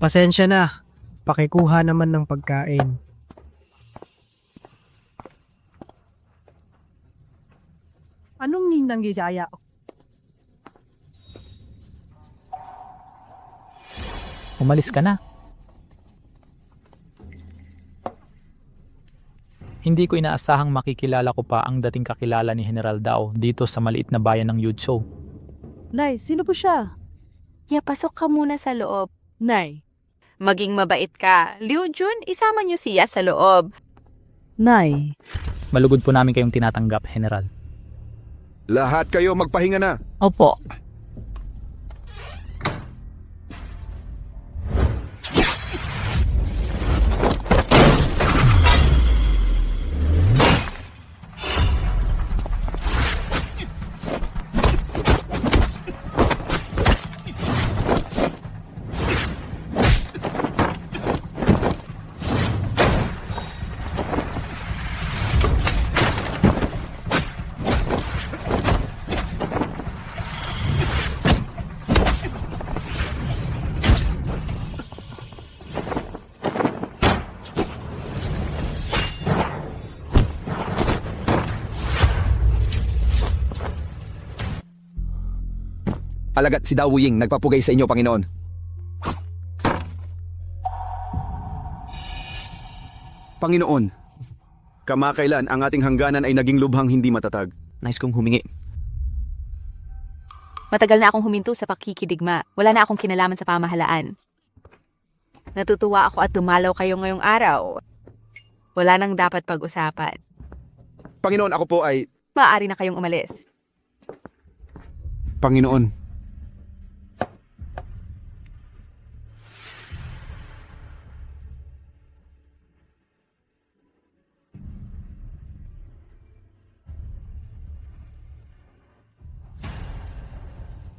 Pasensya na. Pakikuha naman ng pagkain. Anong ninang gisaya? Umalis ka na. Hindi ko inaasahang makikilala ko pa ang dating kakilala ni General Dao dito sa maliit na bayan ng Yuzhou. Nay, sino po siya? Pasok ka muna sa loob. Nay. Maging mabait ka. Liu Jun, isama niyo siya sa loob. Nay. Malugod po namin kayong tinatanggap, General. Lahat kayo magpahinga na. Opo. Alagad si Dao Wuying nagpapugay sa inyo, Panginoon. Panginoon, kamakailan ang ating hangganan ay naging lubhang hindi matatag. Nais kong humingi. Matagal na akong huminto sa pakikidigma. Wala na akong kinalaman sa pamahalaan. Natutuwa ako at dumalaw kayo ngayong araw. Wala nang dapat pag-usapan. Panginoon, ako po ay... Maaari na kayong umalis. Panginoon.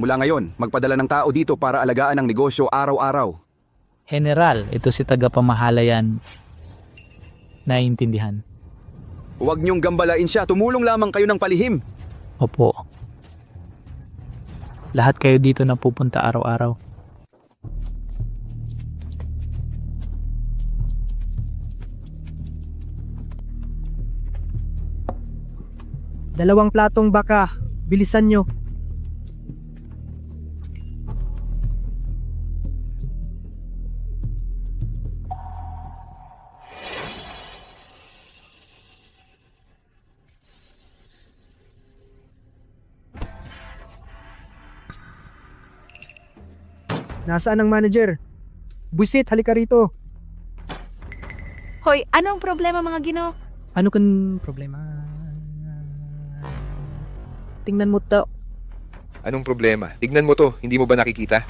Mula ngayon, magpadala ng tao dito para alagaan ang negosyo araw-araw. General, ito si tagapamahalayan. Naiintindihan. Huwag niyong gambalain siya, tumulong lamang kayo ng palihim. Opo. Lahat kayo dito na pupunta araw-araw. Dalawang platong baka. Bilisan nyo. Nasaan ang manager? Buisit, halika rito. Hoy, anong problema mga Gino? Ano kan problema? Tingnan mo to. Anong problema? Tignan mo to, hindi mo ba nakikita?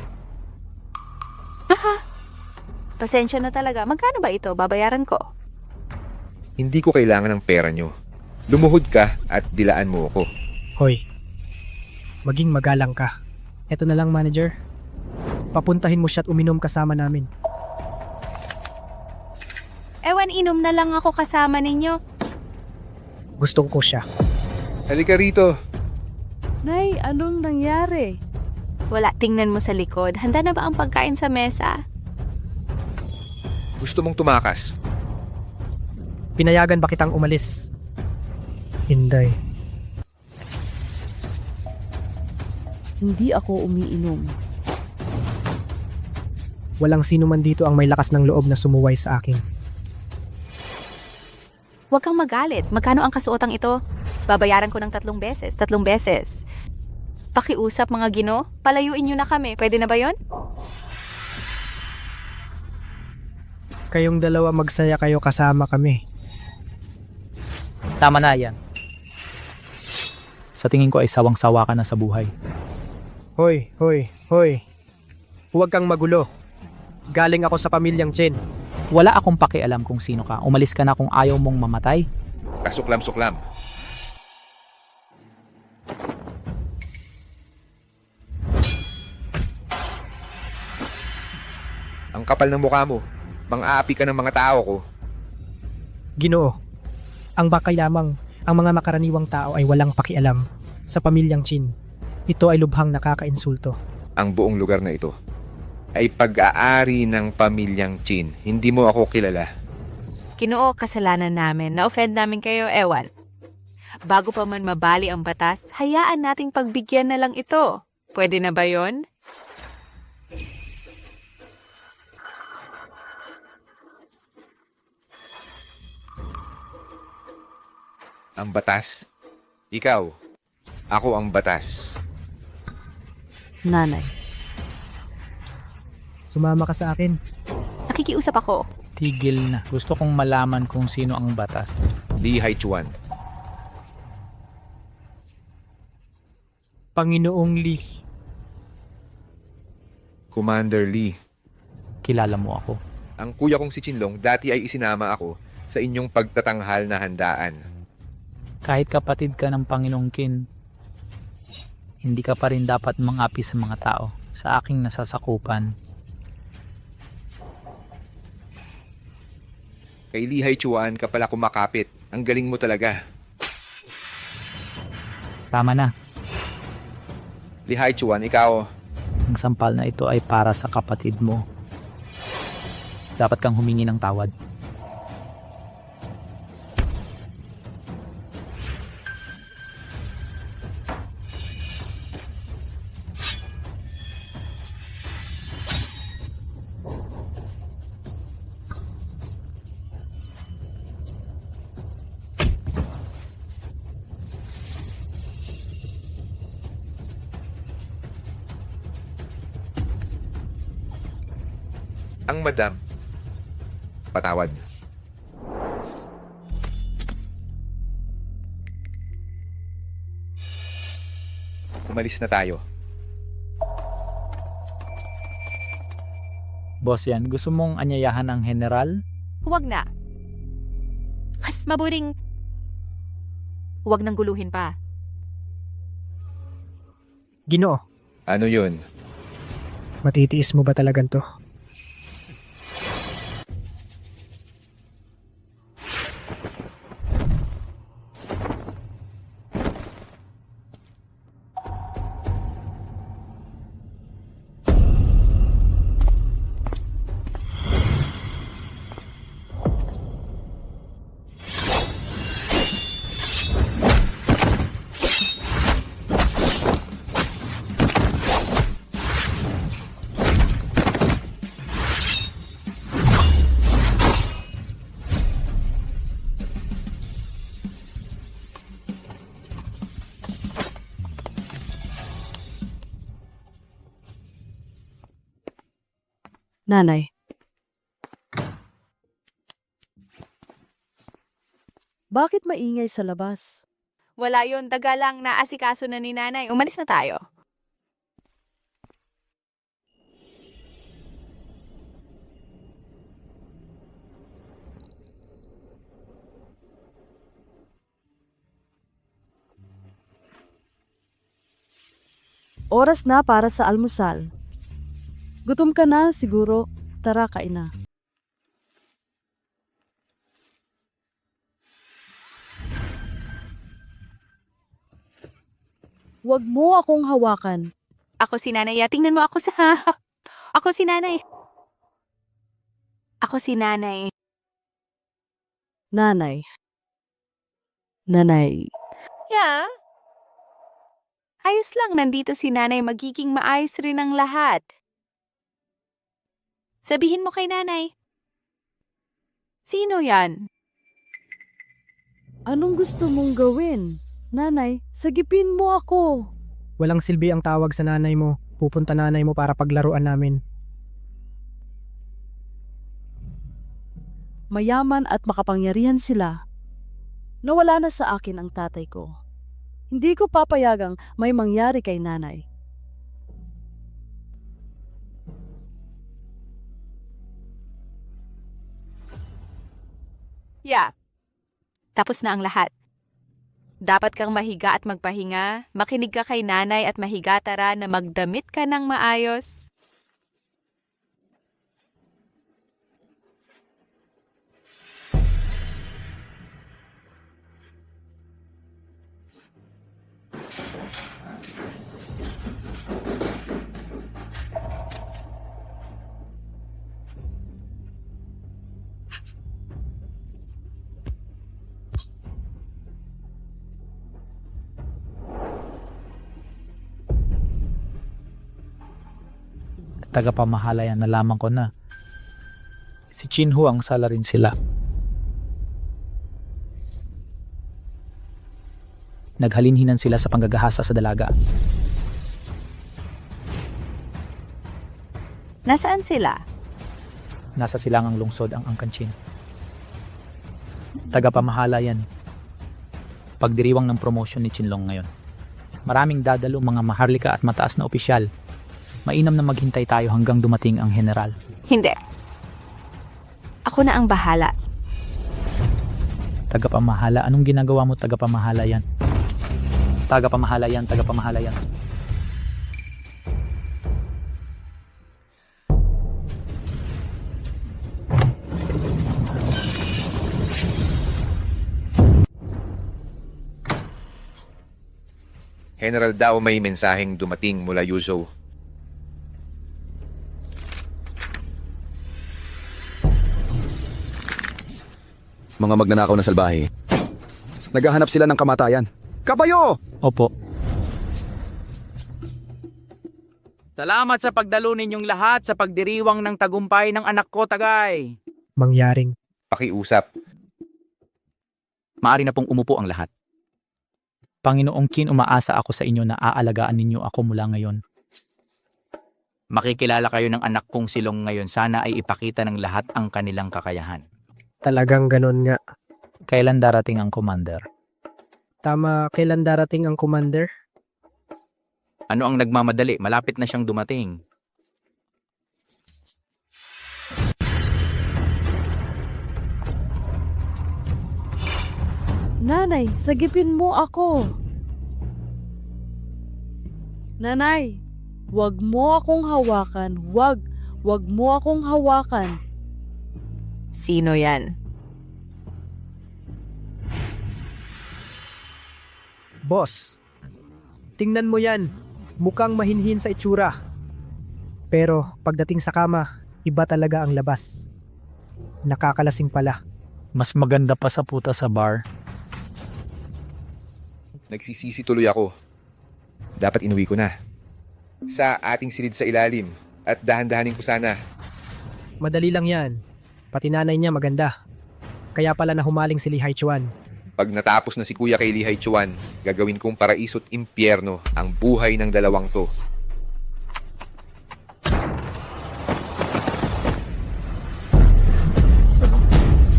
Pasensya na talaga. Magkano ba ito? Babayaran ko. Hindi ko kailangan ng pera nyo. Lumuhod ka at dilaan mo ako. Hoy, maging magalang ka. Eto na lang, manager. Papuntahin mo siya at uminom kasama namin. Ewan, inom na lang ako kasama ninyo. Gustong ko siya. Halika rito. Nay, anong nangyari? Wala, tingnan mo sa likod. Handa na ba ang pagkain sa mesa? Gusto mong tumakas. Pinayagan ba kitang umalis? Inday. Hindi ako umiinom. Walang sino man dito ang may lakas ng loob na sumuway sa akin. Huwag kang magalit. Magkano ang kasuotang ito? Babayaran ko ng 3 beses. 3 beses. Pakiusap mga Gino. Palayuin nyo na kami. Pwede na ba yon? Kayong dalawa magsaya kayo kasama kami. Tama na yan. Sa tingin ko ay sawang-sawa ka na sa buhay. Hoy, hoy, hoy. Huwag kang magulo. Galing ako sa pamilyang Chen. Wala akong pakialam kung sino ka. Umalis ka na kung ayaw mong mamatay. Kasuklam-suklam. Ang kapal ng mukha mo. Mang-aapi ka ng mga tao ko. Ginoo, ang bakay lamang, ang mga makaraniwang tao ay walang pakialam. Sa pamilyang Chin, ito ay lubhang nakakainsulto. Ang buong lugar na ito. ay pag-aari ng pamilyang Chin. Hindi mo ako kilala. Ginoo, kasalanan namin. Na-offend namin kayo, ewan. Bago pa man mabali ang batas, hayaan nating pagbigyan na lang ito. Pwede na ba yon? Ang batas. Ikaw. Ako ang batas. Nanay. Sumama ka sa akin. Nakikiusap ako. Tigil na. Gusto kong malaman kung sino ang batas. Li Haichuan. Panginoong Lee. Commander Lee. Kilala mo ako. Ang kuya kong si Chinlong dati ay isinama ako sa inyong pagtatanghal na handaan. Kahit kapatid ka ng Panginoong Qin, hindi ka pa rin dapat mangapi sa mga tao sa aking nasasakupan. Kay Li Haichuan ka pala kumakapit. Ang galing mo talaga. Tama na. Li Haichuan, ikaw. Ang sampal na ito ay para sa kapatid mo. Dapat kang humingi ng tawad. Ang madam. Patawad. Umalis na tayo. Boss yan, gusto mong anyayahan ng general? Huwag na. Mas mabuting... Huwag nang guluhin pa. Ginoo, Ano yun? matitiis mo ba talagang to? Nanay. Bakit maingay sa labas? Wala yon, daga lang, naasikaso na ni nanay. Umalis na tayo. Oras na para sa almusal. Gutom ka na siguro. Tara, kain na. Huwag mo akong hawakan. Ako si nanay. Tingnan mo ako sa... Ako si nanay. Ako si nanay. Nanay. Nanay. Yeah. Ayos lang, nandito si nanay. Magiging maayos rin ang lahat. Sabihin mo kay nanay. Sino yan? Anong gusto mong gawin? Nanay, sagipin mo ako. Walang silbi ang tawag sa nanay mo. Pupunta nanay mo para paglaruan namin. Mayaman at makapangyarihan sila. Nawala na sa akin ang tatay ko. Hindi ko papayagang may mangyari kay nanay. Yeah. Tapos na ang lahat. Dapat kang mahiga at magpahinga, makinig ka kay nanay at mahiga tara na magdamit ka ng maayos. Tagapamahala yan, nalaman ko na. Si Chinhu ang sala rin sila. Naghalinhinan sila sa panggagahasa sa dalaga. Nasaan sila? Nasa silangang lungsod ang Angkanchin. Tagapamahala yan. Pagdiriwang ng promosyon ni Chinlong ngayon. Maraming dadalo, mga maharlika at mataas na opisyal. Mainam na maghintay tayo hanggang dumating ang general. Hindi. Ako na ang bahala. Tagapamahala, anong ginagawa mo, tagapamahala yan? Tagapamahala yan, tagapamahala yan. General Dao, may mensaheng dumating mula Yuzhou. Mga magnanakaw na salbahe. Naghahanap sila ng kamatayan. Kabayo! Opo. Salamat sa pagdalo ninyong lahat sa pagdiriwang ng tagumpay ng anak ko, Tagay. Mangyaring Pakiusap. Maari na pong umupo ang lahat. Panginoong Qin, umaasa ako sa inyo na aalagaan ninyo ako mula ngayon. Makikilala kayo ng anak kong silong ngayon. Sana ay ipakita ng lahat ang kanilang kakayahan. talagang ganon nga. Kailan darating ang commander? Tama, kailan darating ang commander? Ano ang nagmamadali? Malapit na siyang dumating. Nanay, sagipin mo ako. Nanay, wag mo akong hawakan. Wag mo akong hawakan. Sino yan? Boss, tingnan mo yan. Mukhang mahinhin sa itsura. Pero pagdating sa kama, iba talaga ang labas. Nakakalasing pala. Mas maganda pa sa puta sa bar. Nagsisisi tuloy ako. Dapat inuwi ko na. Sa ating silid sa ilalim at dahan-dahanin ko sana. Madali lang yan. Pati nanay niya maganda. Kaya pala na humaling si Lee Haichuan. Pag natapos na si Kuya kay Lee Haichuan, gagawin kong paraiso't impyerno ang buhay ng dalawang to.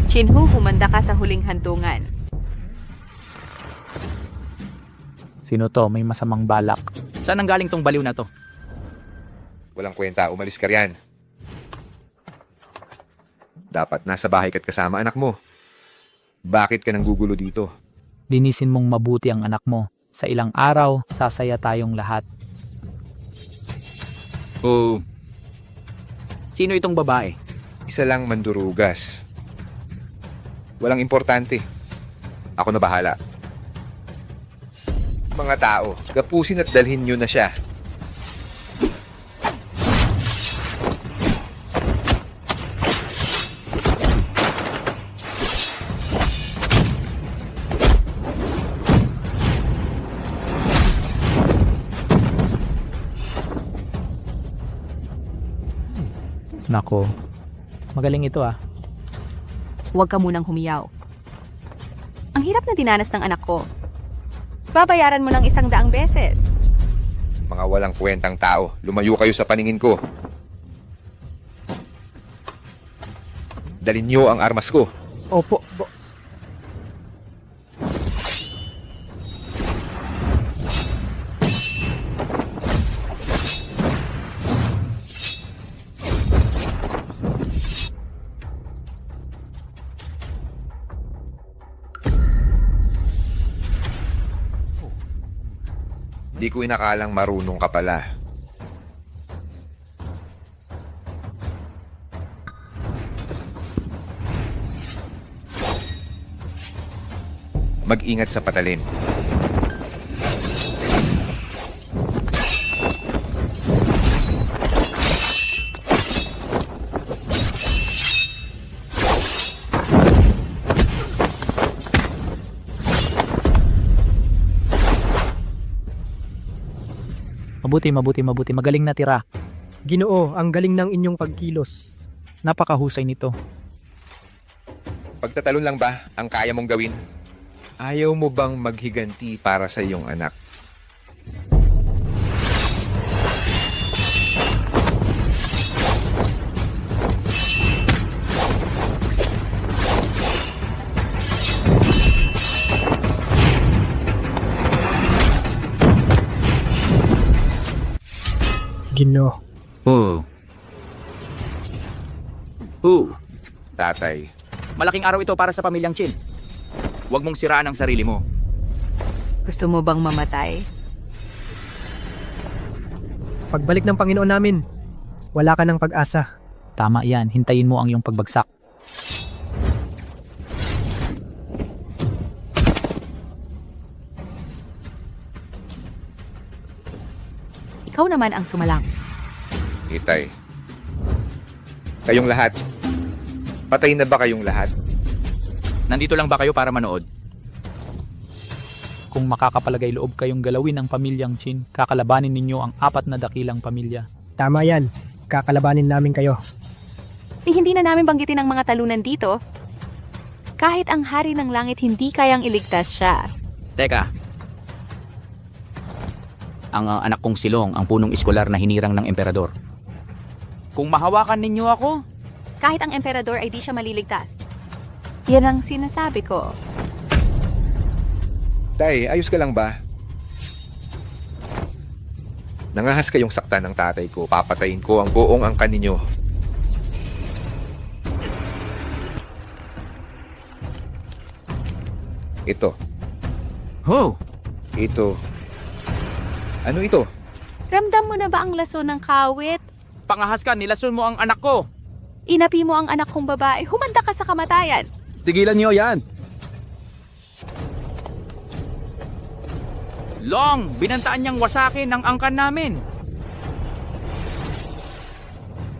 Chinhu, humanda ka sa huling hantungan. Sino to? May masamang balak. Saan ang galing tong baliw na to? Walang kwenta, umalis ka riyan. Dapat nasa bahay ka't kasama anak mo. Bakit ka nang gugulo dito? Linisin mong mabuti ang anak mo. Sa ilang araw, sasaya tayong lahat. Oh. Sino itong babae? Isa lang mandurugas. Walang importante. Ako na bahala. Mga tao, gapusin at dalhin nyo na siya. Nako, magaling ito ah. Huwag ka munang humiyaw. Ang hirap na dinanas ng anak ko. Babayaran mo ng 100 beses. Mga walang kwentang tao, lumayo kayo sa paningin ko. Dalhin nyo ang armas ko. Opo, boss. Di ko inakalang marunong ka pala. Mag-ingat sa patalim. Mabuti. Magaling na tira. Ginoo, ang galing ng inyong pagkilos. Napakahusay nito. Pagtatalon lang ba ang kaya mong gawin? Ayaw mo bang maghiganti para sa iyong anak? Ginoo. Tatay, Malaking araw ito para sa pamilyang Chin. Huwag mong siraan ang sarili mo. Gusto mo bang mamatay? Pagbalik ng Panginoon namin, wala ka ng pag-asa. Tama yan, hintayin mo ang iyong pagbagsak. Ikaw naman ang sumalang. Itay. Kayong lahat. Patay na ba kayong lahat? Nandito lang ba kayo para manood? Kung makakapalagay loob kayong galawin ang pamilyang Chin, kakalabanin ninyo ang 4 na dakilang pamilya. Tama yan. Kakalabanin namin kayo. Hindi na namin banggitin ang mga talunan dito. Kahit ang hari ng langit hindi kayang iligtas siya. Teka. Ang anak kong Silong, ang punong iskolar na hinirang ng emperador. Kung mahawakan ninyo ako, Kahit ang emperador ay di siya maliligtas. Yan ang sinasabi ko. Tay, ayos ka lang ba? Nangahas kayong saktan ng tatay ko. Papatayin ko ang buong angkan ninyo. Ito. Ito. Ano ito? Ramdam mo na ba ang lason ng kawit? pangahas ka, nilason mo ang anak ko. Inapi mo ang anak kong babae, humanda ka sa kamatayan. Tigilan niyo yan. Long, binantaan niyang wasakin ang angkan namin.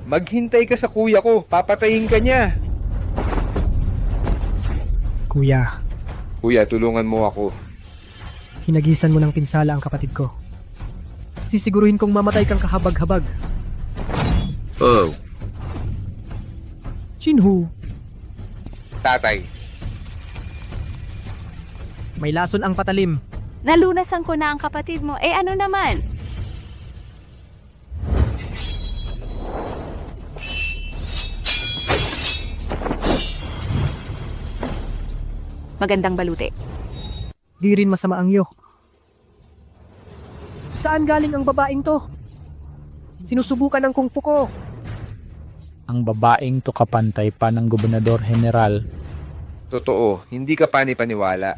Maghintay ka sa kuya ko. Papatayin ka niya. Kuya, Kuya, tulungan mo ako. hinagisan mo ng pinsala ang kapatid ko. Sisiguruhin kong mamatay kang kahabag-habag. Oh. Chinhu, Tatay, may lason ang patalim. Nalunasan ko na ang kapatid mo, ano naman? Magandang balute. Di rin masama ang iyo. Saan galing ang babaeng to? Sinusubukan ng kung fu ko. Ang babaeng to kapantay pa ng gobernador general. totoo, hindi ka pani-paniwala.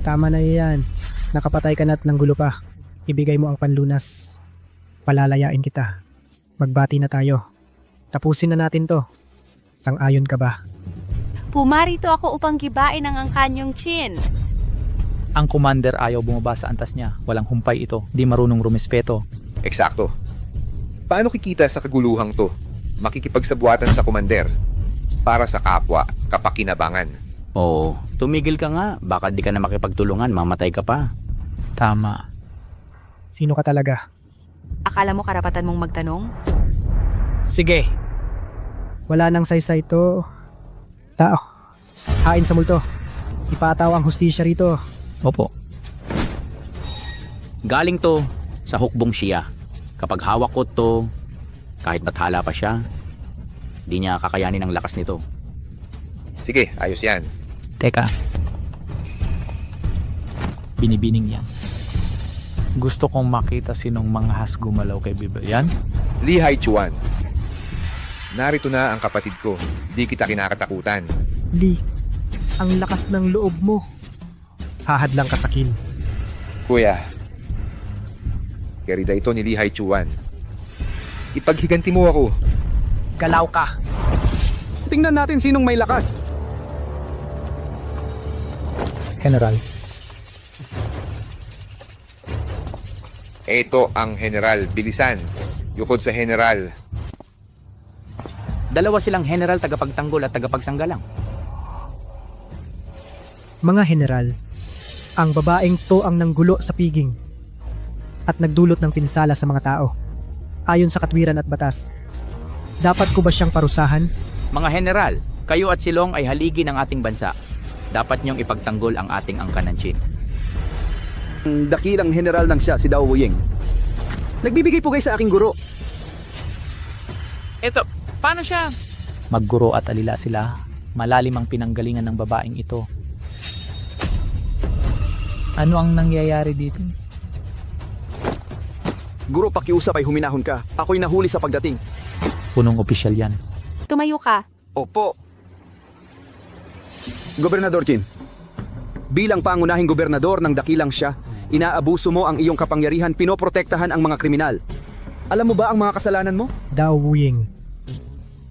Tama na yan. Nakapatay ka na't ng gulo pa. Ibigay mo ang panlunas. Palalayain kita. Magbati na tayo. Tapusin na natin to. Sang-ayon ka ba? Pumarito ako upang gibain ang angkanyong Chin. Ang commander ayaw bumaba sa antas niya. Walang humpay ito. Di marunong rumispeto. Eksakto. Paano kikita sa kaguluhang to? Makikipagsabuatan sa komander. Para sa kapwa, kapakinabangan. Oo, tumigil ka nga. Baka di ka na makipagtulungan, mamatay ka pa. Tama. Sino ka talaga? Akala mo karapatan mong magtanong? Sige. Wala nang saysay to. Tao. Hain sa multo. Ipataw ang hustisya rito. Opo. Galing to sa hukbong siya. Kapag hawak ko to, kahit bathala pa siya, di niya kakayanin ang lakas nito. Sige, ayos yan. Teka. Binibining yan. Gusto kong makita sinong manghas gumalaw kay Bibel. Yan? Li Haichuan. Narito na ang kapatid ko. Di kita kinakatakutan. Lee, ang lakas ng loob mo. Hahadlang ka sa kill. Kuya, kerida ito ni Li Haichuan. Ipaghiganti mo ako. Galaw ka. Tingnan natin sinong may lakas. General. Ito ang general. Bilisan. Yukod sa general. Dalawa silang general, tagapagtanggol at tagapagsanggalang. Mga general, ang babaeng to ang nanggulo sa piging at nagdulot ng pinsala sa mga tao. ayon sa katwiran at batas. Dapat ko ba siyang parusahan? Mga general, kayo at Silong ay haligi ng ating bansa. Dapat niyong ipagtanggol ang ating angkan ng Qin. Dakilang general ng siya, si Dao Wuying. Nagbibigay pugay sa aking guro. Eto, paano siya? Magguro at alila sila. Malalim ang pinanggalingan ng babaeng ito. Ano ang nangyayari dito? Guro, pakiusap ay huminahon ka. Ako'y nahuli sa pagdating. Punong opisyal yan. Tumayo ka. Opo. Gobernador Qin, bilang pangunahing gobernador ng dakilang siya, inaabuso mo ang iyong kapangyarihan, pinoprotektahan ang mga kriminal. Alam mo ba ang mga kasalanan mo? Dao Wuying.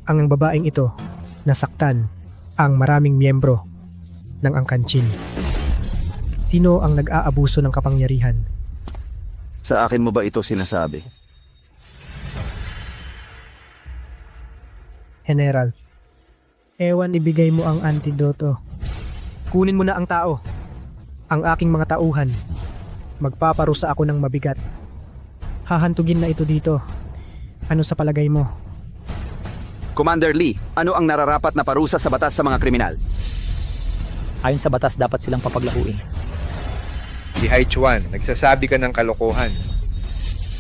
Ang babaeng ito nasaktan ang maraming miyembro ng Angkan Qin. Sino ang nag-aabuso ng kapangyarihan? Sa akin mo ba ito sinasabi? General, ewan ibigay mo ang antidoto. Kunin mo na ang tao. Ang aking mga tauhan. Magpaparusa ako ng mabigat. Hahantugin na ito dito. Ano sa palagay mo? Commander Lee, ano ang nararapat na parusa sa batas sa mga kriminal? Ayon sa batas, dapat silang papaglahuin. Si Hai Chuan, nagsasabi ka ng kalokohan.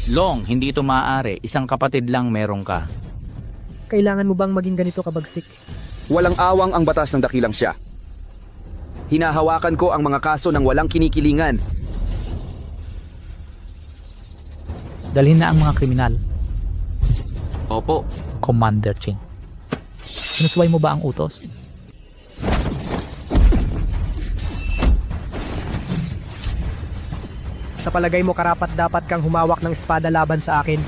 Long, hindi ito maaari. Isang kapatid lang meron ka. Kailangan mo bang maging ganito kabagsik? Walang awang ang batas ng dakilang siya. Hinahawakan ko ang mga kaso ng walang kinikilingan. Dalhin na ang mga kriminal. Opo. Commander Qin. Sinusway mo ba ang utos? Sa palagay mo karapat dapat kang humawak ng espada laban sa akin?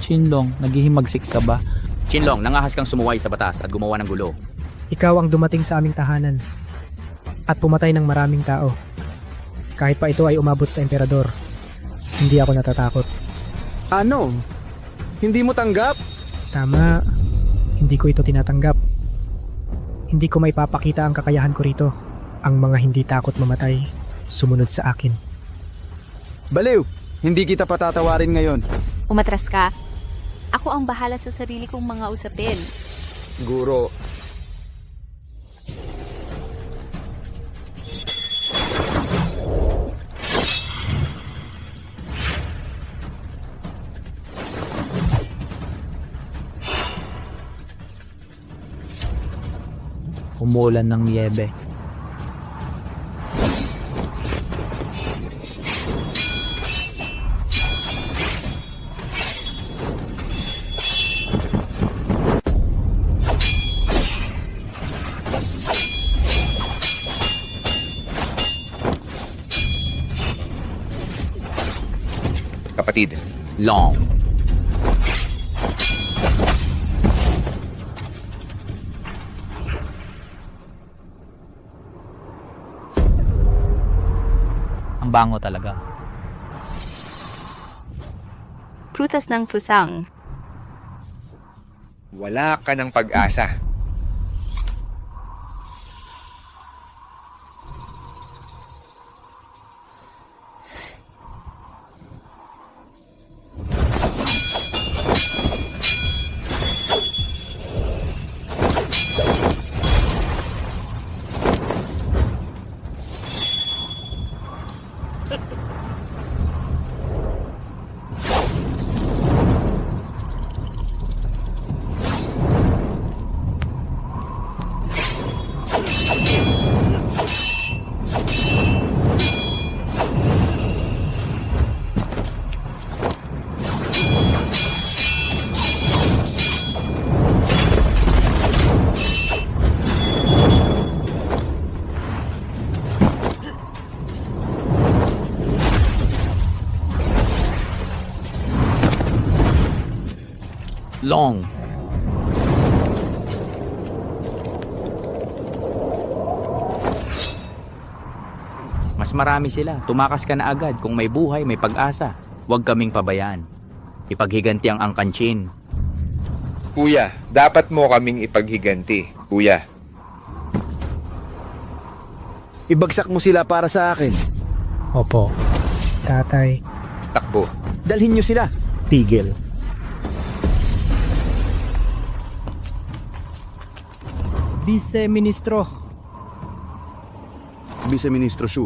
Qinlong, naghihimagsik ka ba? Qinlong, nangahas kang sumuway sa batas at gumawa ng gulo. Ikaw ang dumating sa aming tahanan at pumatay ng maraming tao. Kahit pa ito ay umabot sa emperador, hindi ako natatakot. Ano? Hindi mo tanggap? Tama, hindi ko ito tinatanggap. Hindi ko maipapakita ang kakayahan ko rito. Ang mga hindi takot mamatay, sumunod sa akin. Baliw, hindi kita patatawarin ngayon. Umatras ka. Ako ang bahala sa sarili kong mga usapin. Guro, Umulan ng niyebe. Kapatid, Long. Ang bango talaga. Prutas ng fusang. wala ka ng pag-asa. Long. Mas marami sila. Tumakas ka na agad. Kung may buhay, may pag-asa. Huwag kaming pabayaan. Ipaghiganti ang Angkan Qin. Kuya, dapat mo kaming ipaghiganti. Kuya, Ibagsak mo sila para sa akin. Opo. Tatay, takbo. Dalhin niyo sila. Tigil. Vice-Ministro. Vice-Ministro Shu.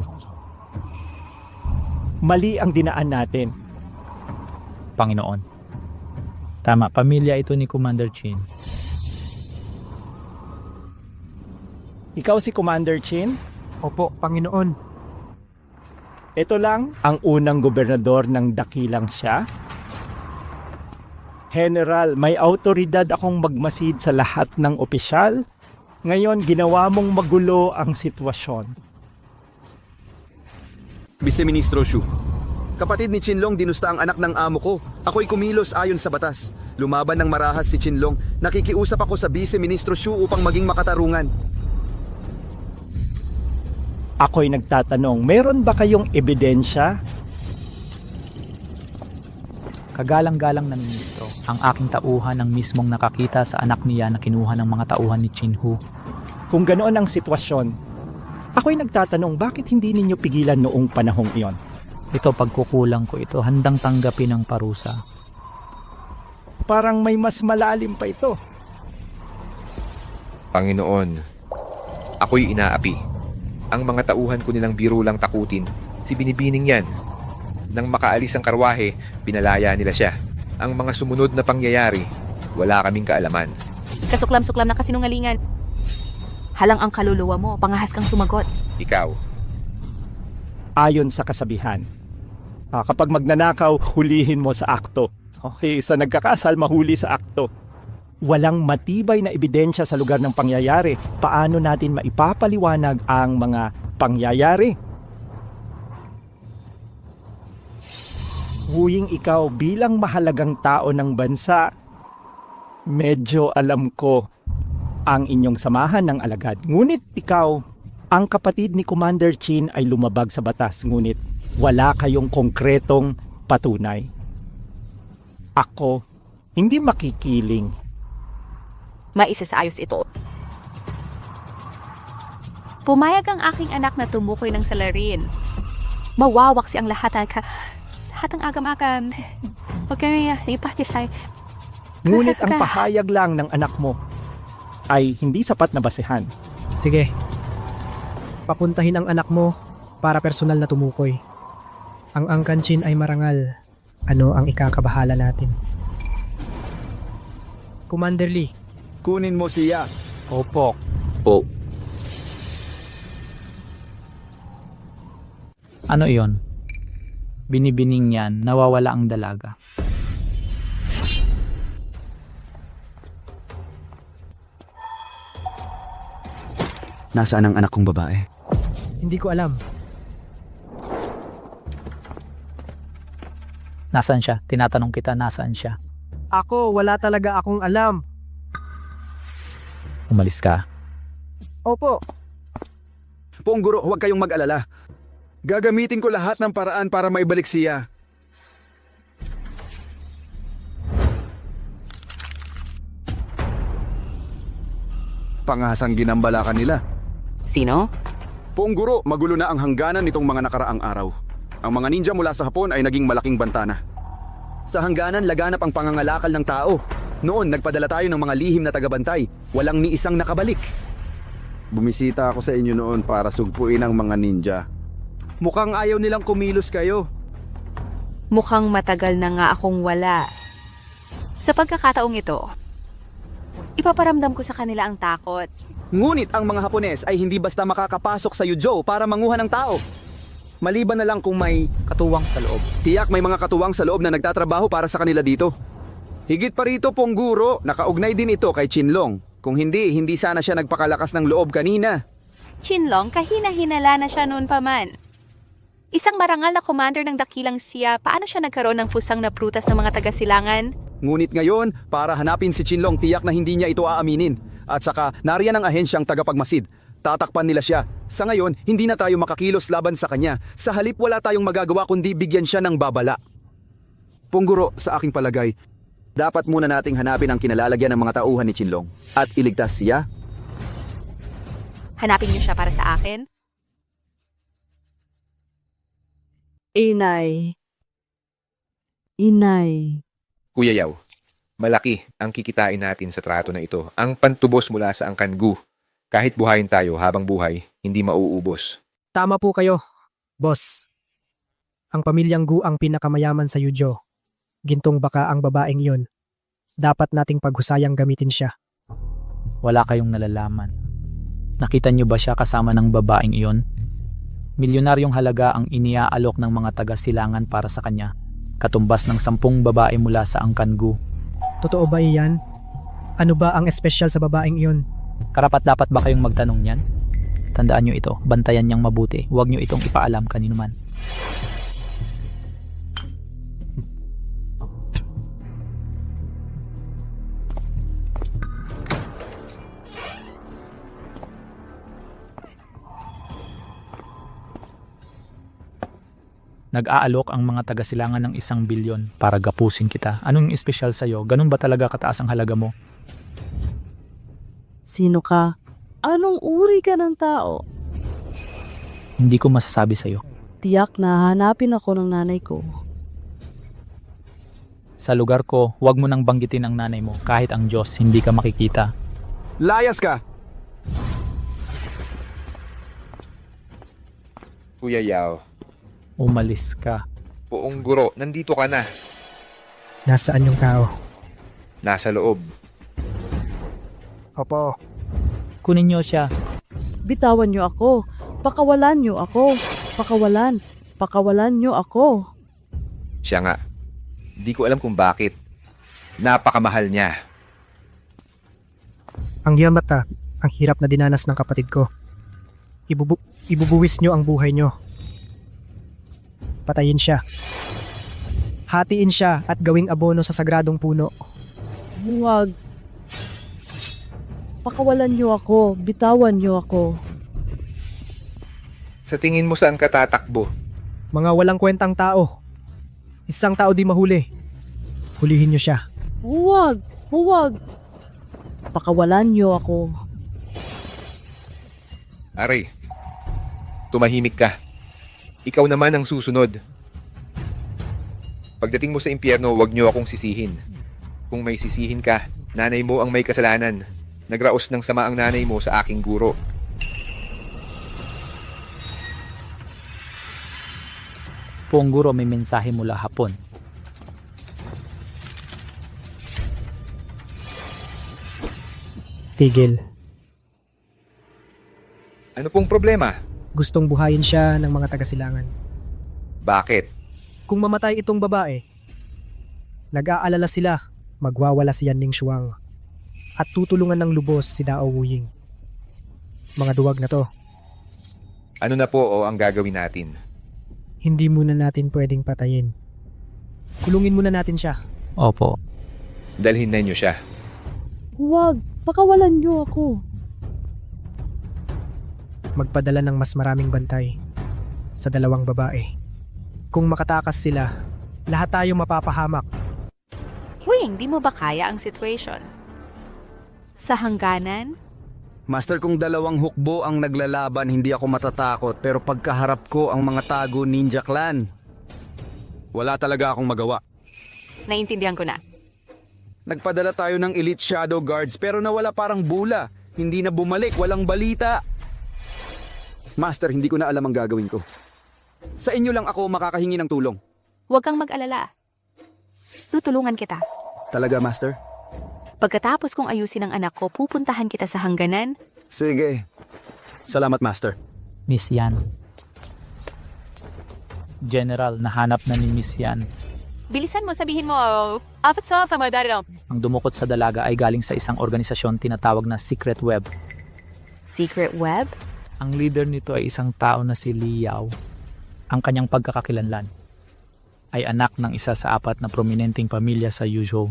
Mali ang dinaan natin. Panginoon. Tama, pamilya ito ni Commander Chin. Ikaw si Commander Chin? Opo, Panginoon. Ito lang ang unang gobernador ng dakilang siya? General, may autoridad akong magmasid sa lahat ng opisyal. Ngayon, ginawa mong magulo ang sitwasyon. Vice-Ministro Shu. Kapatid ni Chinlong dinusta ang anak ng amo ko. Ako'y kumilos ayon sa batas. Lumaban ng marahas si Chinlong. Nakikiusap ako sa Vice-Ministro Shu upang maging makatarungan. Ako'y nagtatanong, meron ba kayong ebidensya? Kagalang-galang na ministro, ang aking tauhan ang mismong nakakita sa anak niya na kinuha ng mga tauhan ni Chin Hu. Kung ganoon ang sitwasyon, ako'y nagtatanong bakit hindi ninyo pigilan noong panahong iyon? Ito pagkukulang ko ito, handang tanggapin ang parusa. Parang may mas malalim pa ito. Panginoon, ako'y inaapi. Ang mga tauhan ko nilang biro lang takutin. Si Binibining yan. Nang makaalis ang karwahe, pinalaya nila siya. Ang mga sumunod na pangyayari, wala kaming kaalaman. Kasuklam-suklam na kasinungalingan. Halang ang kaluluwa mo, pangahas kang sumagot. Ikaw, Ayon sa kasabihan, kapag magnanakaw, hulihin mo sa akto. Okay, sa nagkakasal, mahuli sa akto. Walang matibay na ebidensya sa lugar ng pangyayari. Paano natin maipapaliwanag ang mga pangyayari? Huying ikaw bilang mahalagang tao ng bansa, medyo alam ko ang inyong samahan ng alagad. Ngunit ikaw, ang kapatid ni Commander Chin ay lumabag sa batas, ngunit wala kayong konkretong patunay. Ako, hindi makikiling. Maisasaayos ito. Pumayag ang aking anak na tumukoy ng salarin. Mawawaksi ang lahat ng agam-agam. Huwag kami ipatisay. Ngunit ang pahayag lang ng anak mo ay hindi sapat na basehan. Sige. Papuntahin ang anak mo para personal na tumukoy. Ang Angkan Chin ay marangal. Ano ang ikakabahala natin? Commander Lee, Kunin mo siya. Opo. Po, Ano iyon? Binibining niyan, nawawala ang dalaga. Nasaan ang anak kong babae? hindi ko alam. Nasaan siya? Tinatanong kita, nasaan siya? Ako, wala talaga akong alam. Umalis ka. Opo, Pongguro, huwag kayong mag-alala. Gagamitin ko lahat ng paraan para maibalik siya. Pangasang ginambalakan nila. Sino? Pongguro, magulo na ang hangganan nitong mga nakaraang araw. Ang mga ninja mula sa Hapon ay naging malaking bantana. Sa hangganan, laganap ang pangangalakal ng tao. Noon, nagpadala tayo ng mga lihim na tagabantay. Walang ni isang nakabalik. Bumisita ako sa inyo noon para sugpuin ang mga ninja. Mukhang ayaw nilang kumilos kayo. Mukhang matagal na nga akong wala. Sa pagkakataong ito, ipaparamdam ko sa kanila ang takot. Ngunit ang mga Hapones ay hindi basta makakapasok sa Yuzhou para manguha ng tao. Maliban na lang kung may Katuwang sa loob. tiyak may mga katuwang sa loob na nagtatrabaho para sa kanila dito. Higit pa rito, Pongguro, nakaugnay din ito kay Chinlong. Kung hindi sana siya nagpakalakas ng loob kanina. Chinlong, kahina-hinala na siya noon pa man. Isang marangal na commander ng dakilang siya, paano siya nagkaroon ng fusang na prutas ng mga taga-silangan? Ngunit ngayon, para hanapin si Chinlong, tiyak na hindi niya ito aaminin. At saka, nariyan ang ahensyang tagapagmasid. Tatakpan nila siya. Sa ngayon, hindi na tayo makakilos laban sa kanya. Sa halip, wala tayong magagawa kundi bigyan siya ng babala. Pongguro, sa aking palagay, dapat muna nating hanapin ang kinalalagyan ng mga tauhan ni Chinlong at iligtas siya. Hanapin niyo siya para sa akin? Inay. Inay. Kuya Yaw, malaki ang kikitain natin sa trato na ito. Ang pantubos mula sa Angkan Gu. Kahit buhayin tayo habang buhay, hindi mauubos. Tama po kayo, boss. Ang pamilyang Gu ang pinakamayaman sa Yujo. Gintong baka ang babaeng yon. Dapat nating paghusayang gamitin siya. Wala kayong nalalaman. Nakita niyo ba siya kasama ng babaeng iyon? Milyonaryong halaga ang iniaalok ng mga taga-silangan para sa kanya, katumbas ng 10 babae mula sa Angkan Gu. Totoo ba iyan? Ano ba ang espesyal sa babaeng iyon? Karapat-dapat ba kayong magtanong niyan? Tandaan niyo ito, bantayan niyang mabuti. Huwag niyo itong ipaalam kanino man. Nag-aalok ang mga taga-silangan ng 1 bilyon para gapusin kita. Anong espesyal sa'yo? Ganun ba talaga kataas ang halaga mo? Sino ka? Anong uri ka ng tao? Hindi ko masasabi sa'yo. Tiyak na hanapin ako ng nanay ko. Sa lugar ko, huwag mo nang banggitin ang nanay mo. Kahit ang Diyos, hindi ka makikita. Layas ka! Kuya Yao, Umalis ka. Poong Guro, nandito ka na. Nasaan yung tao? Nasa loob. Opo. Kunin niyo siya. Bitawan niyo ako. Pakawalan niyo ako. Pakawalan. Pakawalan niyo ako. Siya nga. Di ko alam kung bakit. Napakamahal niya. Ang Yamata, ang hirap na dinanas ng kapatid ko. Ibubuwis nyo ang buhay nyo. Patayin siya. Hatiin siya at gawing abono sa sagradong puno. Huwag. Pakawalan niyo ako. Bitawan niyo ako. Sa tingin mo saan ka tatakbo? Mga walang kwentang tao. Isang tao di mahuli. Hulihin nyo siya. Huwag. Huwag. Pakawalan niyo ako. Aray, tumahimik ka. Ikaw naman ang susunod. Pagdating mo sa impyerno, huwag niyo akong sisihin. Kung may sisihin ka, nanay mo ang may kasalanan. Nagraos ng sama ang nanay mo sa aking guro. Poong Guro, may mensahe mula hapon. Tigil. Ano pong problema? Gustong buhayin siya ng mga taga-silangan. Bakit? Kung mamatay itong babae, nag-aalala sila, magwawala si Yan Ning Shuang at tutulungan ng lubos si Dao Wuying. Mga duwag na to, Ano na po o ang gagawin natin? hindi muna natin pwedeng patayin. Kulungin muna natin siya. Opo. Dalhin na niyo siya. Huwag. Pakawalan niyo ako. Magpadala ng mas maraming bantay sa 2 babae. Kung makatakas sila, lahat tayo mapapahamak. Uy, hindi mo ba kaya ang situation? Sa hangganan? Master, kung 2 hukbo ang naglalaban, hindi ako matatakot. Pero pagkaharap ko ang mga tago ninja clan, wala talaga akong magawa. Naintindihan ko na. Nagpadala tayo ng elite shadow guards pero nawala parang bula. Hindi na bumalik, walang balita. Master, hindi ko na alam ang gagawin ko. Sa inyo lang ako makakahingi ng tulong. Huwag kang mag-alala. Tutulungan kita. Talaga, Master? Pagkatapos kong ayusin ang anak ko, pupuntahan kita sa hangganan. Sige. Salamat, Master. Miss Yan. General, nahanap na ni Miss Yan. Bilisan mo, sabihin mo, apat sa famadaro. Ang dumukot sa dalaga ay galing sa isang organisasyon tinatawag na Secret Web. Secret web? Ang leader nito ay isang tao na si Liao. Ang kanyang pagkakakilanlan ay anak ng isa sa 4 na prominenteng pamilya sa Yuzhou.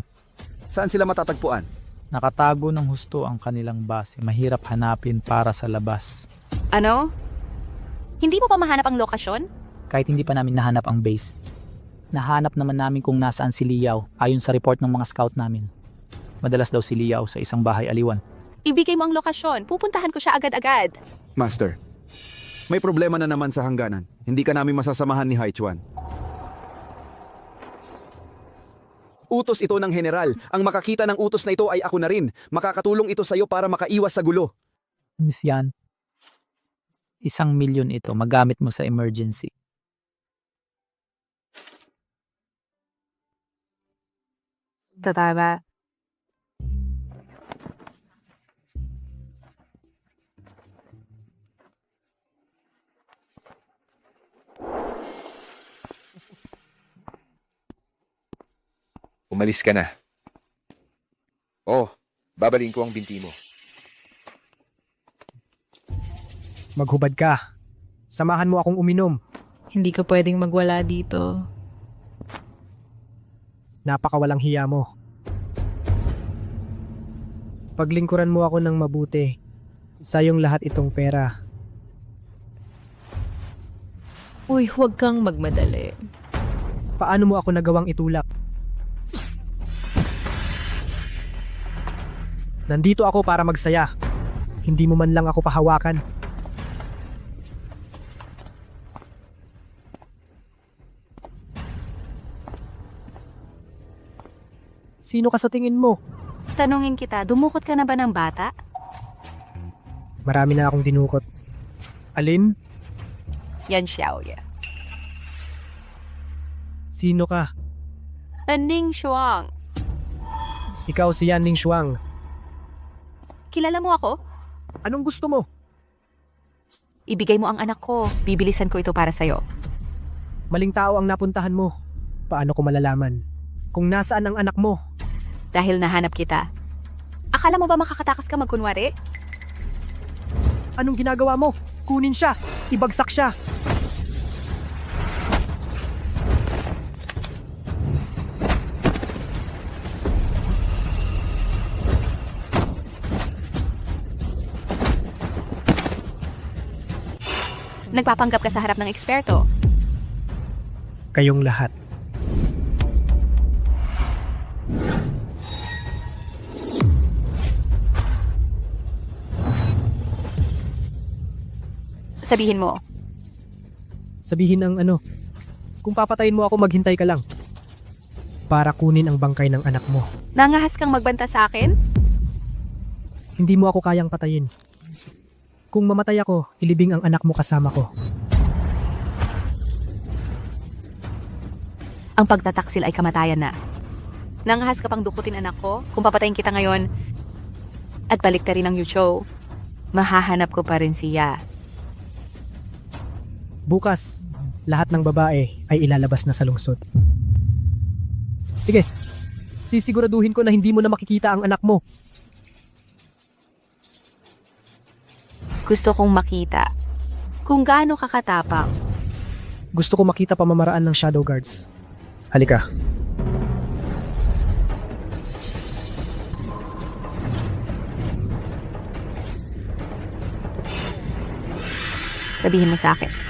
Saan sila matatagpuan? Nakatago ng husto ang kanilang base. Mahirap hanapin para sa labas. Ano? Hindi mo pa mahanap ang lokasyon? Kahit hindi pa namin nahanap ang base, nahanap naman namin kung nasaan si Liao ayon sa report ng mga scout namin. Madalas daw si Liao sa isang bahay aliwan. Ibigay mo ang lokasyon. Pupuntahan ko siya agad-agad. Master, may problema na naman sa hangganan. Hindi ka namin masasamahan ni Haichuan. Utos ito ng general. Ang makakita ng utos na ito ay ako na rin. Makakatulong ito sa iyo para makaiwas sa gulo. Miss Yan, 1,000,000 ito. Magamit mo sa emergency. Totoo ba? Umalis ka na. Oh, babaling ko ang binti mo. Maghubad ka. Samahan mo akong uminom. Hindi ka pwedeng magwala dito. Napakawalang hiya mo. Paglingkuran mo ako ng mabuti. Sayong lahat itong pera. Uy, huwag kang magmadali. Paano mo ako nagawang itulak? Nandito ako para magsaya. Hindi mo man lang ako pahawakan. Sino ka sa tingin mo? Tanungin kita, dumukot ka na ba ng bata? Marami na akong dinukot. Alin? Yan Xiaoye. Sino ka? Ning Shuang. Ikaw si Yan Ning Shuang. Kilala mo ako? Anong gusto mo? Ibigay mo ang anak ko. Bibilisan ko ito para sa'yo. Maling tao ang napuntahan mo. Paano ko malalaman? Kung nasaan ang anak mo? Dahil nahanap kita. Akala mo ba makakatakas ka magkunwari? Anong ginagawa mo? Kunin siya. Ibagsak siya. Nagpapanggap ka sa harap ng eksperto. Kayong lahat. Sabihin mo, Sabihin ang ano. Kung papatayin mo ako, maghintay ka lang. Para kunin ang bangkay ng anak mo. nangahas kang magbanta sa akin? Hindi mo ako kayang patayin. Kung mamatay ako, ilibing ang anak mo kasama ko. Ang pagtataksil ay kamatayan na. Nangahas ka pang dukutin anak ko? Kung papatayin kita ngayon at balik ta rin ang Yucho, mahahanap ko pa rin siya. Bukas, lahat ng babae ay ilalabas na sa lungsod. Sige, sisiguraduhin ko na hindi mo na makikita ang anak mo. Gusto kong makita kung gaano kakatapang. Gusto ko makita pamamaraan ng Shadow Guards. Halika. Sabihin mo sa akin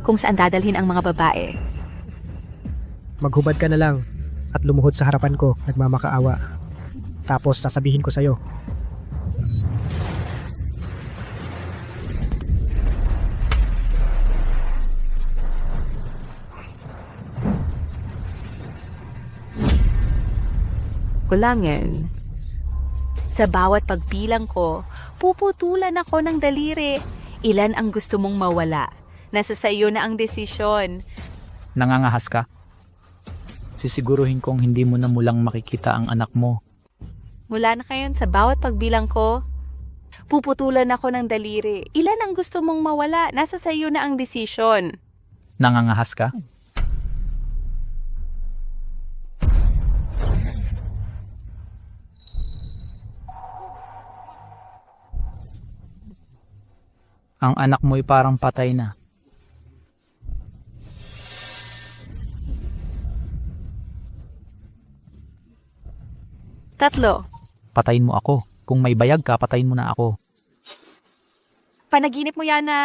kung saan dadalhin ang mga babae. Maghubad ka na lang at lumuhod sa harapan ko, nagmamakaawa. Tapos sasabihin ko sa'yo. Kulangin. Sa bawat pagbilang ko, puputulan ako ng daliri. Ilan ang gusto mong mawala? Nasa sayo na ang desisyon. Nangangahas ka? Sisiguruhin kong hindi mo na mulang makikita ang anak mo. Mula na ngayon sa bawat pagbilang ko, puputulan ako ng daliri. Ilan ang gusto mong mawala? Nasa sayo na ang desisyon. Nangangahas ka? Ang anak mo'y parang patay na. Tatlo, Patayin mo ako. Kung may bayag ka, patayin mo na ako. panaginip mo yan na...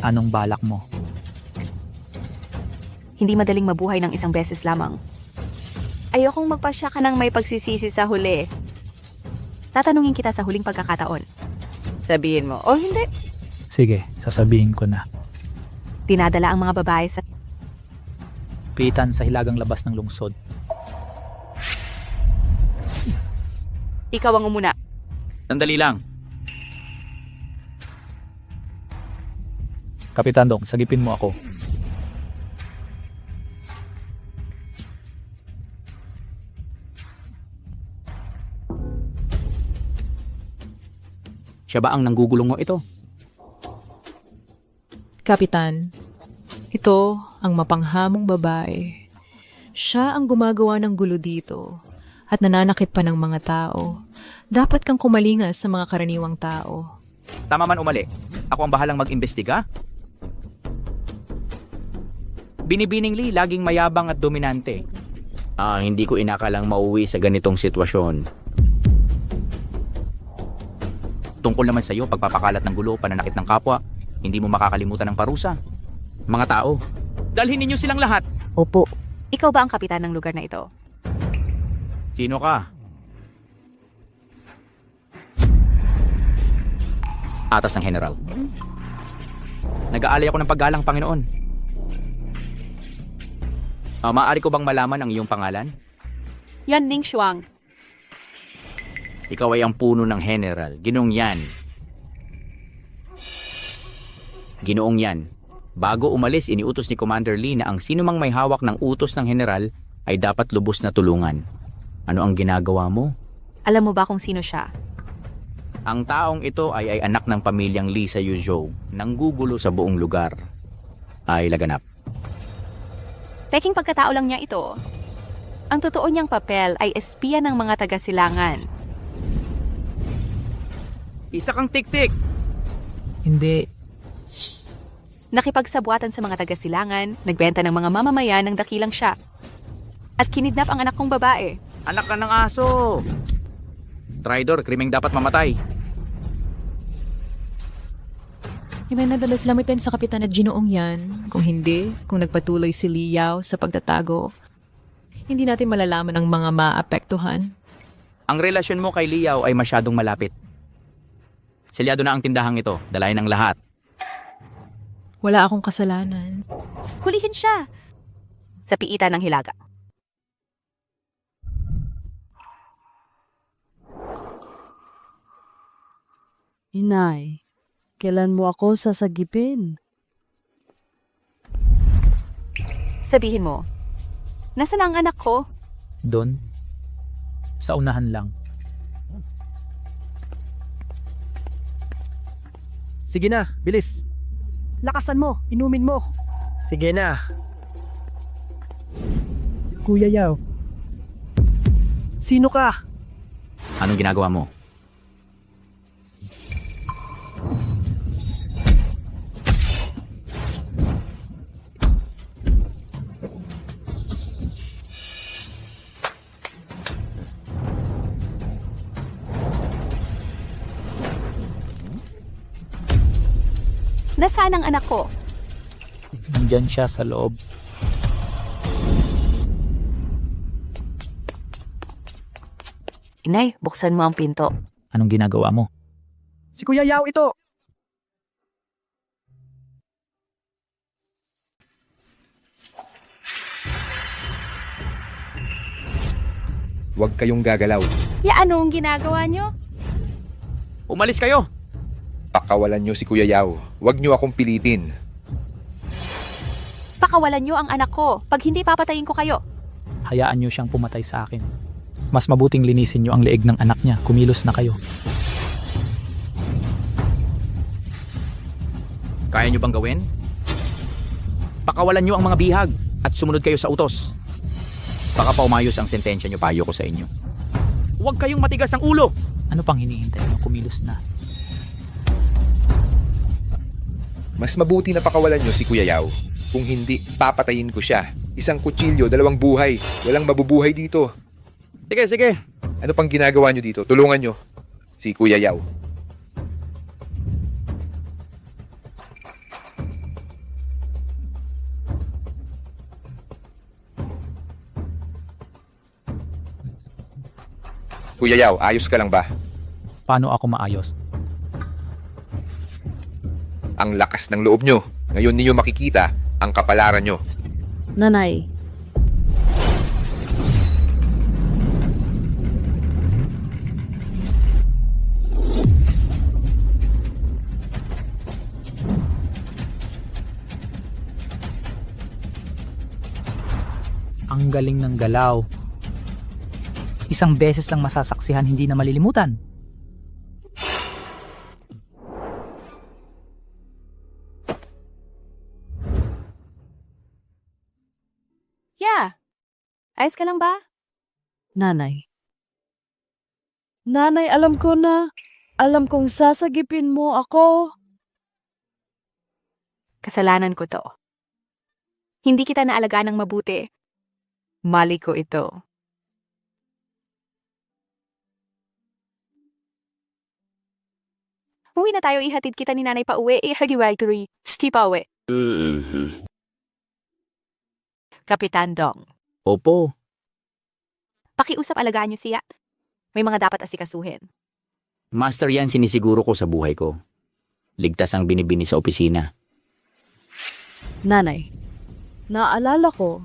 Anong balak mo? Hindi madaling mabuhay ng isang beses lamang. Ayokong magpasya ka ng may pagsisisi sa huli. Tatanungin kita sa huling pagkakataon. Sabihin mo, o hindi. Sige, sasabihin ko na. Dinadala ang mga babae sa... Pitan sa hilagang labas ng lungsod. Ikaw ang umuna. Sandali lang. Kapitan Dong, sagipin mo ako. Siya ba ang nanggugulong mo ito? Kapitan, ito ang mapanghamong babae. Siya ang gumagawa ng gulo dito at nananakit pa ng mga tao. Dapat kang kumalingas sa mga karaniwang tao. Tama man umali. Ako ang bahalang mag-imbestiga. Binibining Lee laging mayabang at dominante. Hindi ko inakalang mauwi sa ganitong sitwasyon. Tungkol naman sa iyo, pagpapakalat ng gulo, pananakit ng kapwa, hindi mo makakalimutan ng parusa. Mga tao, dalhin ninyo silang lahat. Opo, Ikaw ba ang kapitan ng lugar na ito? Sino ka? Atas ng general. Nag-aalay ako ng paggalang, Panginoon. Maaari ko bang malaman ang iyong pangalan? Yan Ning Shuang. Ikaw ay ang puno ng general. Ginoong yan. Ginoong yan. Bago umalis, iniutos ni Commander Lee na ang sinumang may hawak ng utos ng general ay dapat lubos na tulungan. Ano ang ginagawa mo? Alam mo ba kung sino siya? Ang taong ito ay anak ng pamilyang Lee sa Yuzhou, nanggugulo sa buong lugar. Ay laganap. Peking pagkatao lang niya ito. Ang totoo niyang papel ay espiya ng mga taga-silangan. Isa kang tik-tik! hindi. Nakipagsabuatan sa mga taga-silangan, nagbenta ng mga mamamayan ng dakilang siya. At kinidnap ang anak kong babae. Anak ka ng aso! Traidor, krimeng dapat mamatay. Imanadalas lamitin sa kapitan at ginoong yan. Kung hindi, kung nagpatuloy si Liao sa pagtatago, hindi natin malalaman ang mga maapektuhan. Ang relasyon mo kay Liao ay masyadong malapit. Selyado na ang tindahang ito, dalayan ng lahat. Wala akong kasalanan. Hulihin siya! Sa piitan ng hilaga. Inay, kailan mo ako sasagipin? Sabihin mo, nasaan ang anak ko? Doon, sa unahan lang. Sige na, bilis. Lakasan mo, inumin mo. Sige na. Kuya Yao. Sino ka? Anong ginagawa mo? Nasaan ang anak ko? Nandyan siya sa loob. Inay, buksan mo ang pinto. Anong ginagawa mo? Si Kuya Yao ito. Huwag kayong gagalaw. Anong ginagawa niyo? Umalis kayo! Pakawalan nyo si Kuya Yao. Huwag nyo akong pilitin. Pakawalan niyo ang anak ko. Pag hindi, papatayin ko kayo. Hayaan niyo siyang pumatay sa akin. Mas mabuting linisin niyo ang leeg ng anak niya. Kumilos na kayo. Kaya nyo bang gawin? Pakawalan nyo ang mga bihag at sumunod kayo sa utos. Baka pa umayos ang sentensya nyo, payo ko sa inyo. Huwag kayong matigas ang ulo! Ano pang hinihintay niyo? Kumilos na. Mas mabuti na pakawalan nyo si Kuya Yao. Kung hindi, papatayin ko siya. Isang kutsilyo, 2 buhay. Walang mabubuhay dito. Sige, sige. Ano pang ginagawa nyo dito? Tulungan nyo si Kuya Yao. Kuya Yao, ayos ka lang ba? Paano ako maayos? Ang lakas ng loob nyo. Ngayon ninyo makikita ang kapalaran nyo. Nanay, Ang galing ng galaw. Isang beses lang masasaksihan, hindi na malilimutan. Yeah. Ayos ka lang ba? nanay. Nanay, alam ko na. Alam kong sasagipin mo ako. Kasalanan ko to. Hindi kita naalagaan ng mabuti. Mali ko ito. Uwi na tayo, ihatid kita ni nanay pa uwi. Ihagiwag turi. Sti pa uwi. Kapitan Dong, Opo. pakiusap alagaan niyo siya. May mga dapat asikasuhin. Master yan sinisiguro ko sa buhay ko. Ligtas ang binibini sa opisina. Nanay, naalala ko,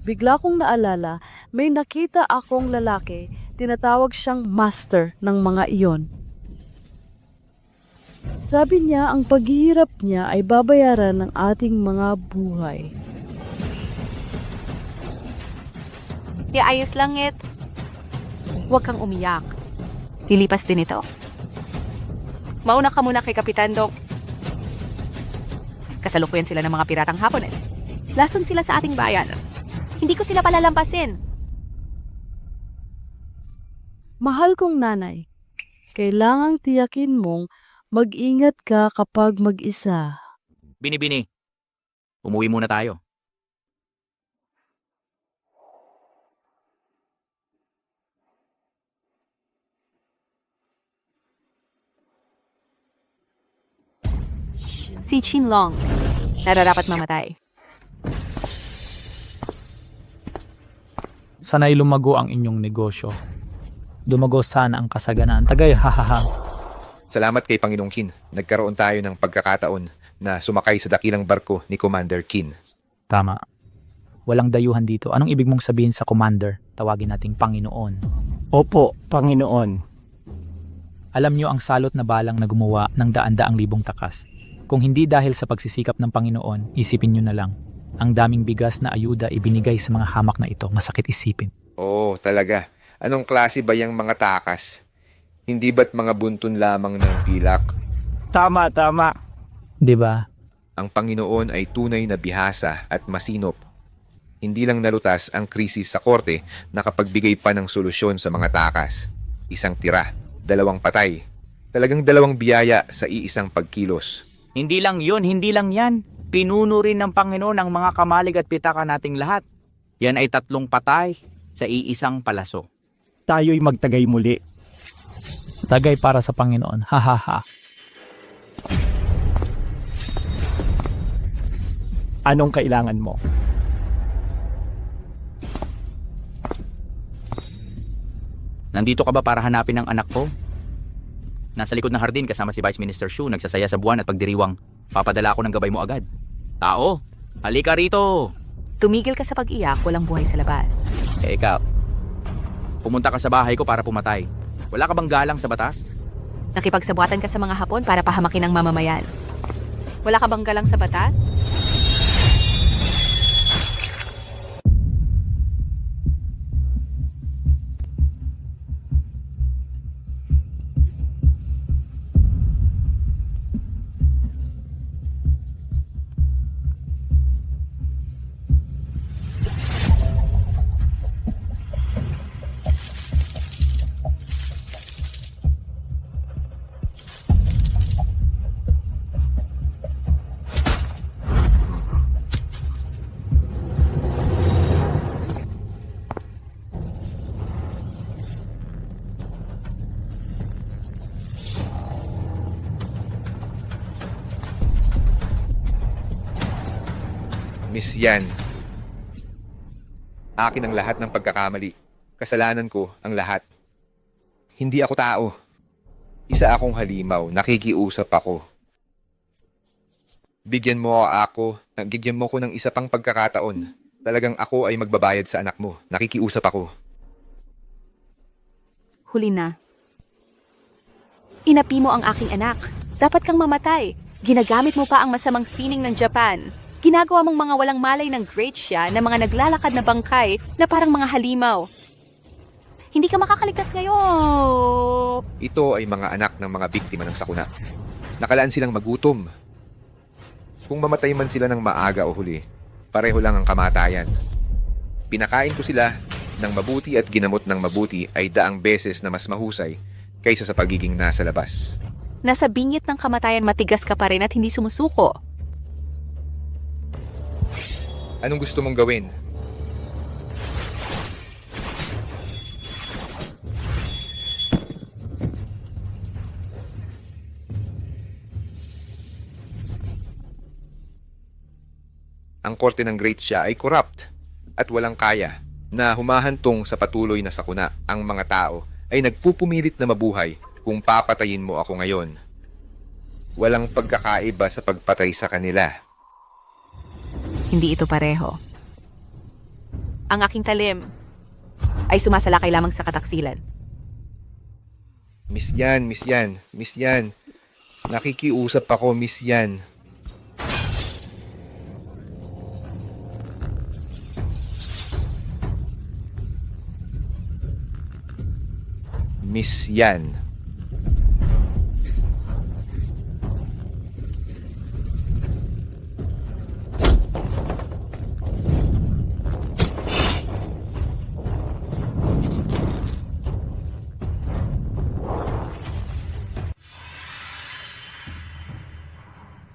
bigla kong naalala, may nakita akong lalaki, tinatawag siyang master ng mga iyon. Sabi niya ang paghihirap niya ay babayaran ng ating mga buhay. Ayos lang it. Huwag kang umiyak. Lilipas din ito. Mauna ka muna kay Kapitan Dong. Kasalukuyan sila ng mga piratang Hapones. Lason sila sa ating bayan. Hindi ko sila palalampasin. Mahal kong nanay, kailangang tiyakin mong mag-ingat ka kapag mag-isa. Bini-bini. Umuwi muna tayo. Si Chinlong, nararapat mamatay. Sana'y lumago ang inyong negosyo. Dumago sana ang kasaganaan. Tagay, hahaha. Salamat kay Panginoong Kin. Nagkaroon tayo ng pagkakataon na sumakay sa dakilang barko ni Commander Kin. Tama. Walang dayuhan dito. Anong ibig mong sabihin sa commander? Tawagin nating Panginoon. Opo, Panginoon. Alam nyo ang salot na balang na gumawa ng daan-daang libong takas. Kung hindi dahil sa pagsisikap ng Panginoon, isipin nyo na lang. Ang daming bigas na ayuda ibinigay sa mga hamak na ito. Masakit isipin. Oo, talaga. Anong klase ba yung mga takas? Hindi ba't mga buntun lamang ng pilak? Tama, tama. 'Di ba? Ang Panginoon ay tunay na bihasa at masinop. Hindi lang nalutas ang krisis sa korte, nakapagbigay pa ng solusyon sa mga takas. Isang tira, 2 patay. Talagang 2 biyaya sa iisang pagkilos. Hindi lang yun, hindi lang yan. Pinuno rin ng Panginoon ang mga kamalig at pitaka nating lahat. Yan ay 3 patay sa iisang palaso. Tayo'y magtagay muli. Tagay para sa Panginoon. Hahaha. Anong kailangan mo? Nandito ka ba para hanapin ang anak ko? Nasa likod ng hardin kasama si Vice Minister Shu, nagsasaya sa buwan at pagdiriwang. Papadala ako ng gabay mo agad. Tao, halika rito! Tumigil ka sa pag-iyak, walang buhay sa labas. Ikaw, pumunta ka sa bahay ko para pumatay. Wala ka bang galang sa batas? Nakipagsabuatan ka sa mga Hapon para pahamakin ang mamamayan. Wala ka bang galang sa batas? Miss Yan, akin ang lahat ng pagkakamali. Kasalanan ko ang lahat. Hindi ako tao. Isa akong halimaw, nakikiusap ako. Bigyan mo ko ng isa pang pagkakataon. Talagang ako ay magbabayad sa anak mo. Nakikiusap ako. Huli na. Inapi mo ang aking anak. Dapat kang mamatay. Ginagamit mo pa ang masamang sining ng Japan. Ginagawa mong mga walang malay ng great siya na mga naglalakad na bangkay na parang mga halimaw. Hindi ka makakaligtas ngayon. Ito ay mga anak ng mga biktima ng sakuna. Nakalaan silang magutom. Kung mamatay man sila ng maaga o huli, pareho lang ang kamatayan. Pinakain ko sila ng mabuti at ginamot ng mabuti ay daang beses na mas mahusay kaysa sa pagiging nasa labas. Nasa bingit ng kamatayan matigas ka pa rin at hindi sumusuko. Anong gusto mong gawin? Ang korte ng Great Xia ay corrupt at walang kaya na humahantong sa patuloy na sakuna. Ang mga tao ay nagpupumilit na mabuhay kung papatayin mo ako ngayon. Walang pagkakaiba sa pagpatay sa kanila. Hindi ito pareho. Ang aking talim ay sumasalakay lamang sa kataksilan. Miss Yan. Nakikiusap ako, Miss Yan. Miss Yan.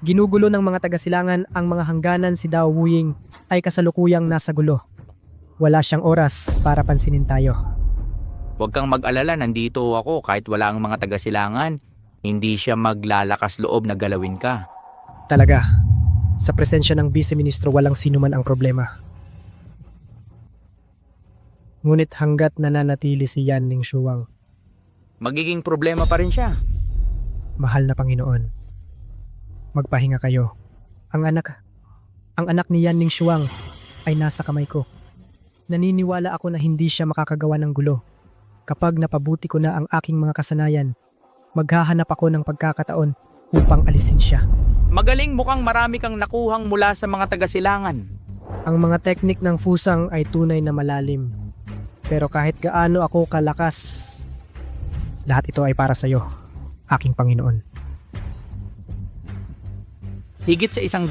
Ginugulo ng mga taga-silangan ang mga hangganan si Dao Wuying ay kasalukuyang nasa gulo. Wala siyang oras para pansinin tayo. Huwag kang mag-alala, nandito ako kahit wala ang mga taga-silangan. Hindi siya maglalakas loob na galawin ka. Talaga, sa presensya ng Vice-Ministro walang sinuman ang problema. Ngunit hanggat nananatili si Yan Ning Shuang, Magiging problema pa rin siya. mahal na Panginoon, magpahinga kayo. Ang anak ni Yan Ning Shuang ay nasa kamay ko. Naniniwala ako na hindi siya makakagawa ng gulo. Kapag napabuti ko na ang aking mga kasanayan, maghahanap ako ng pagkakataon upang alisin siya. Magaling, mukhang marami kang nakuhang mula sa mga taga-silangan. Ang mga teknik ng fusang ay tunay na malalim. Pero kahit gaano ako kalakas, lahat ito ay para sa iyo, aking Panginoon. Higit sa 100,000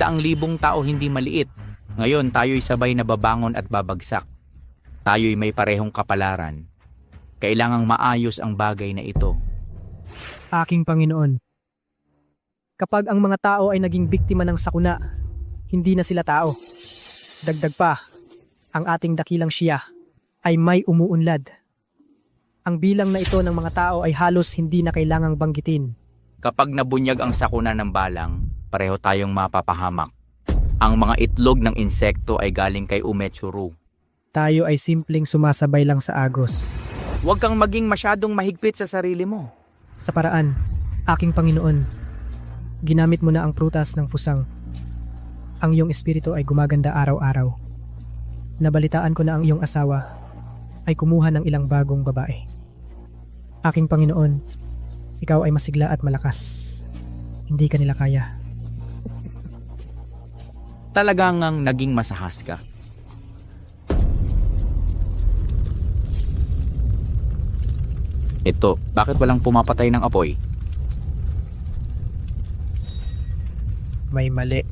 tao hindi maliit. Ngayon tayo'y sabay na babangon at babagsak. Tayo'y may parehong kapalaran. Kailangang maayos ang bagay na ito. Aking Panginoon, kapag ang mga tao ay naging biktima ng sakuna, hindi na sila tao. Dagdag pa, ang ating dakilang Siya ay may umuunlad. Ang bilang na ito ng mga tao ay halos hindi na kailangang banggitin. Kapag nabunyag ang sakuna ng balang, pareho tayong mapapahamak. Ang mga itlog ng insekto ay galing kay Umechuru. Tayo ay simpleng sumasabay lang sa agos. Huwag kang maging masyadong mahigpit sa sarili mo. Sa paraan, aking Panginoon, ginamit mo na ang prutas ng fusang. Ang iyong espiritu ay gumaganda araw-araw. Nabalitaan ko na ang iyong asawa ay kumuha ng ilang bagong babae. Aking Panginoon, ikaw ay masigla at malakas. Hindi ka nila kaya. Talagang naging masahas ka. Ito, bakit walang pumapatay ng apoy? May mali.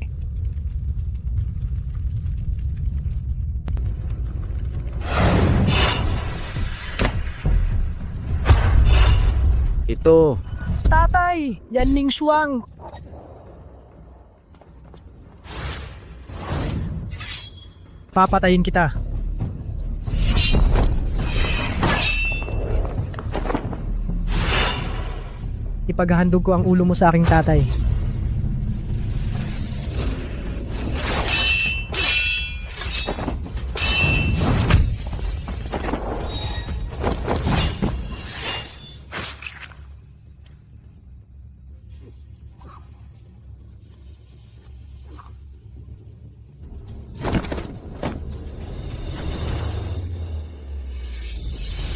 Ito, Tatay! Yan Ning Shuang! Papatayin kita. Ipaghahandog ko ang ulo mo sa aking tatay.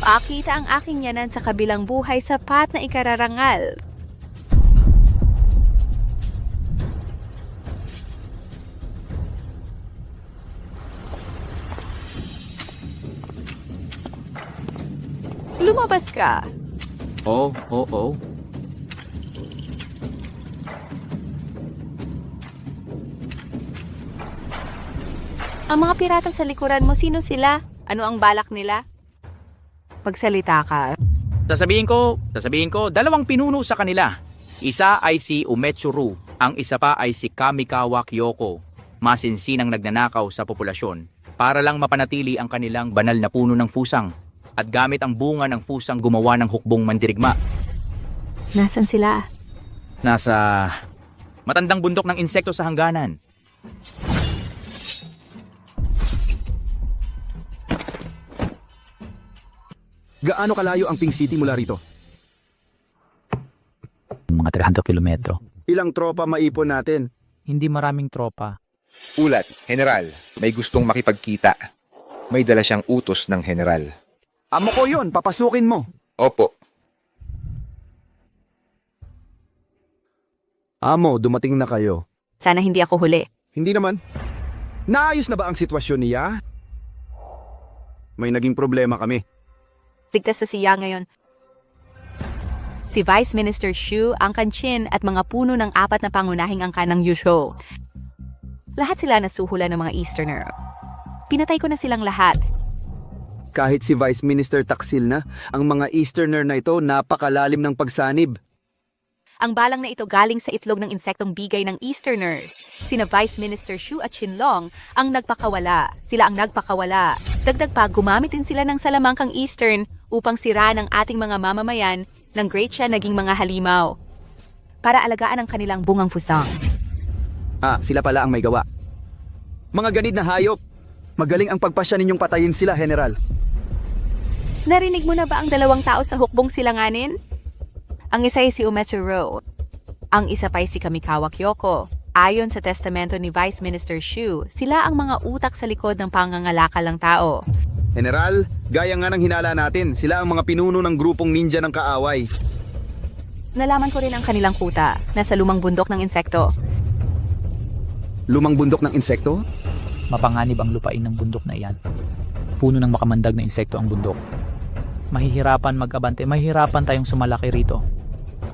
Pakita ang aking yanan sa kabilang buhay sapat na ikararangal. Lumabas ka. Oh. Ang mga pirata sa likuran mo, sino sila? Ano ang balak nila? Magsalita ka. Sasabihin ko, 2 pinuno sa kanila. Isa ay si Umetsuru, ang isa pa ay si Kamikawa Kyoko, masinsinang nagnanakaw sa populasyon, para lang mapanatili ang kanilang banal na puno ng fusang, at gamit ang bunga ng fusang gumawa ng hukbong mandirigma. Nasaan sila? Nasa matandang bundok ng insekto sa hangganan. Gaano kalayo ang Pink City mula rito? Mga 300 kilometro. Ilang tropa maipon natin? Hindi maraming tropa. Ulat, General, may gustong makipagkita. May dala siyang utos ng General. Amo ko yon, papasukin mo. Opo, Amo, dumating na kayo. Sana hindi ako huli. Hindi naman. Naayos na ba ang sitwasyon niya? May naging problema kami. Ligtas sa siya ngayon. Si Vice Minister Shu, ang Kanchin at mga puno ng 4 na pangunahing angka ng Yusho. Lahat sila nasuhulan ng mga Easterner. Pinatay ko na silang lahat. Kahit si Vice Minister taksil na, ang mga Easterner na ito napakalalim ng pagsanib. Ang balang na ito galing sa itlog ng insektong bigay ng Easterners. Sina Vice Minister Shu at Chinlong ang nagpakawala. Sila ang nagpakawala. Dagdag pa, gumamit din sila ng salamangkang Eastern upang siraan ang ating mga mamamayan ng Great Sha naging mga halimaw para alagaan ang kanilang bungang fusang. Sila pala ang may gawa. Mga ganid na hayop. Magaling ang pagpasya ninyong patayin sila, General. Narinig mo na ba ang 2 tao sa hukbong silanganin? Ang isa ay si Umetsuru. Ang isa pa ay si Kamikawa Kyoko. Ayon sa testamento ni Vice Minister Shu, sila ang mga utak sa likod ng pangangalakal ng tao. General, gaya nga ng hinala natin, sila ang mga pinuno ng grupong ninja ng kaaway. Nalaman ko rin ang kanilang kuta, nasa lumang bundok ng insekto. Lumang bundok ng insekto? Mapanganib ang lupain ng bundok na iyan. Puno ng makamandag na insekto ang bundok. Mahihirapan mag-abante, mahihirapan tayong sumalaki rito.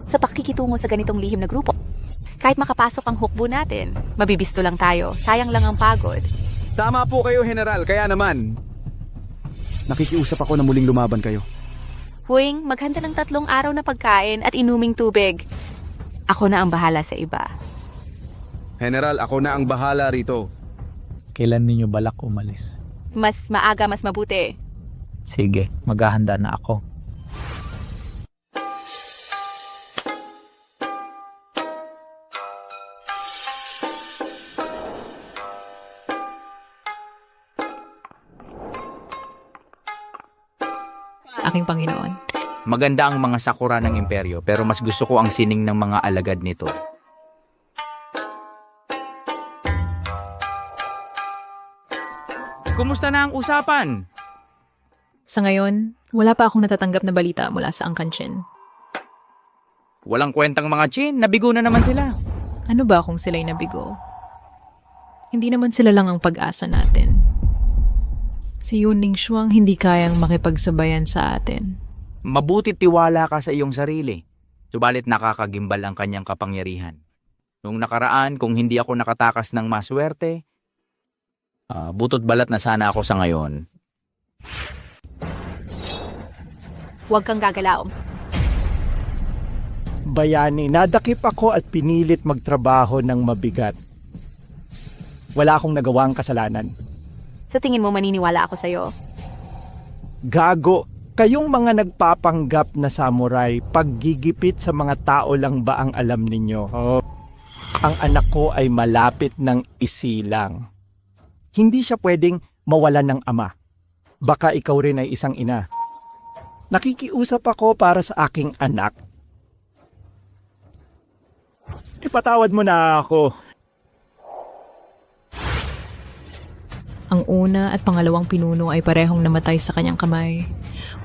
Sa pakikitungo sa ganitong lihim na grupo, kahit makapasok ang hukbo natin, mabibisto lang tayo, sayang lang ang pagod. Tama po kayo, General, kaya naman. Nakikiusap ako na muling lumaban kayo. Huwing, maghanda ng 3 araw na pagkain at inuming tubig. Ako na ang bahala sa iba. General, ako na ang bahala rito. Kailan ninyo balak umalis? Mas maaga, mas mabuti. Sige, maghahanda na ako. Aking Panginoon. Maganda ang mga sakura ng imperyo pero mas gusto ko ang sining ng mga alagad nito. Kumusta na ang usapan? Sa ngayon, wala pa akong natatanggap na balita mula sa Angkanchin. Walang kwentang mga chin, nabigo na naman sila. Ano ba kung sila'y nabigo? Hindi naman sila lang ang pag-asa natin. Si Yuning Shuang hindi kayang makipagsabayan sa atin. Mabuti tiwala ka sa iyong sarili. Subalit nakakagimbal ang kanyang kapangyarihan. Nung nakaraan, kung hindi ako nakatakas ng maswerte, butot balat na sana ako sa ngayon. Huwag kang gagalaw. Bayani, nadakip ako at pinilit magtrabaho ng mabigat. Wala akong nagawang kasalanan. Sa tingin mo maniniwala ako sa'yo? Gago, kayong mga nagpapanggap na samurai, paggigipit sa mga tao lang ba ang alam ninyo? Oh. Ang anak ko ay malapit ng isilang. Hindi siya pwedeng mawalan ng ama. Baka ikaw rin ay isang ina. Nakikiusap ako para sa aking anak. Ipatawad mo na ako. Ang una at pangalawang pinuno ay parehong namatay sa kanyang kamay.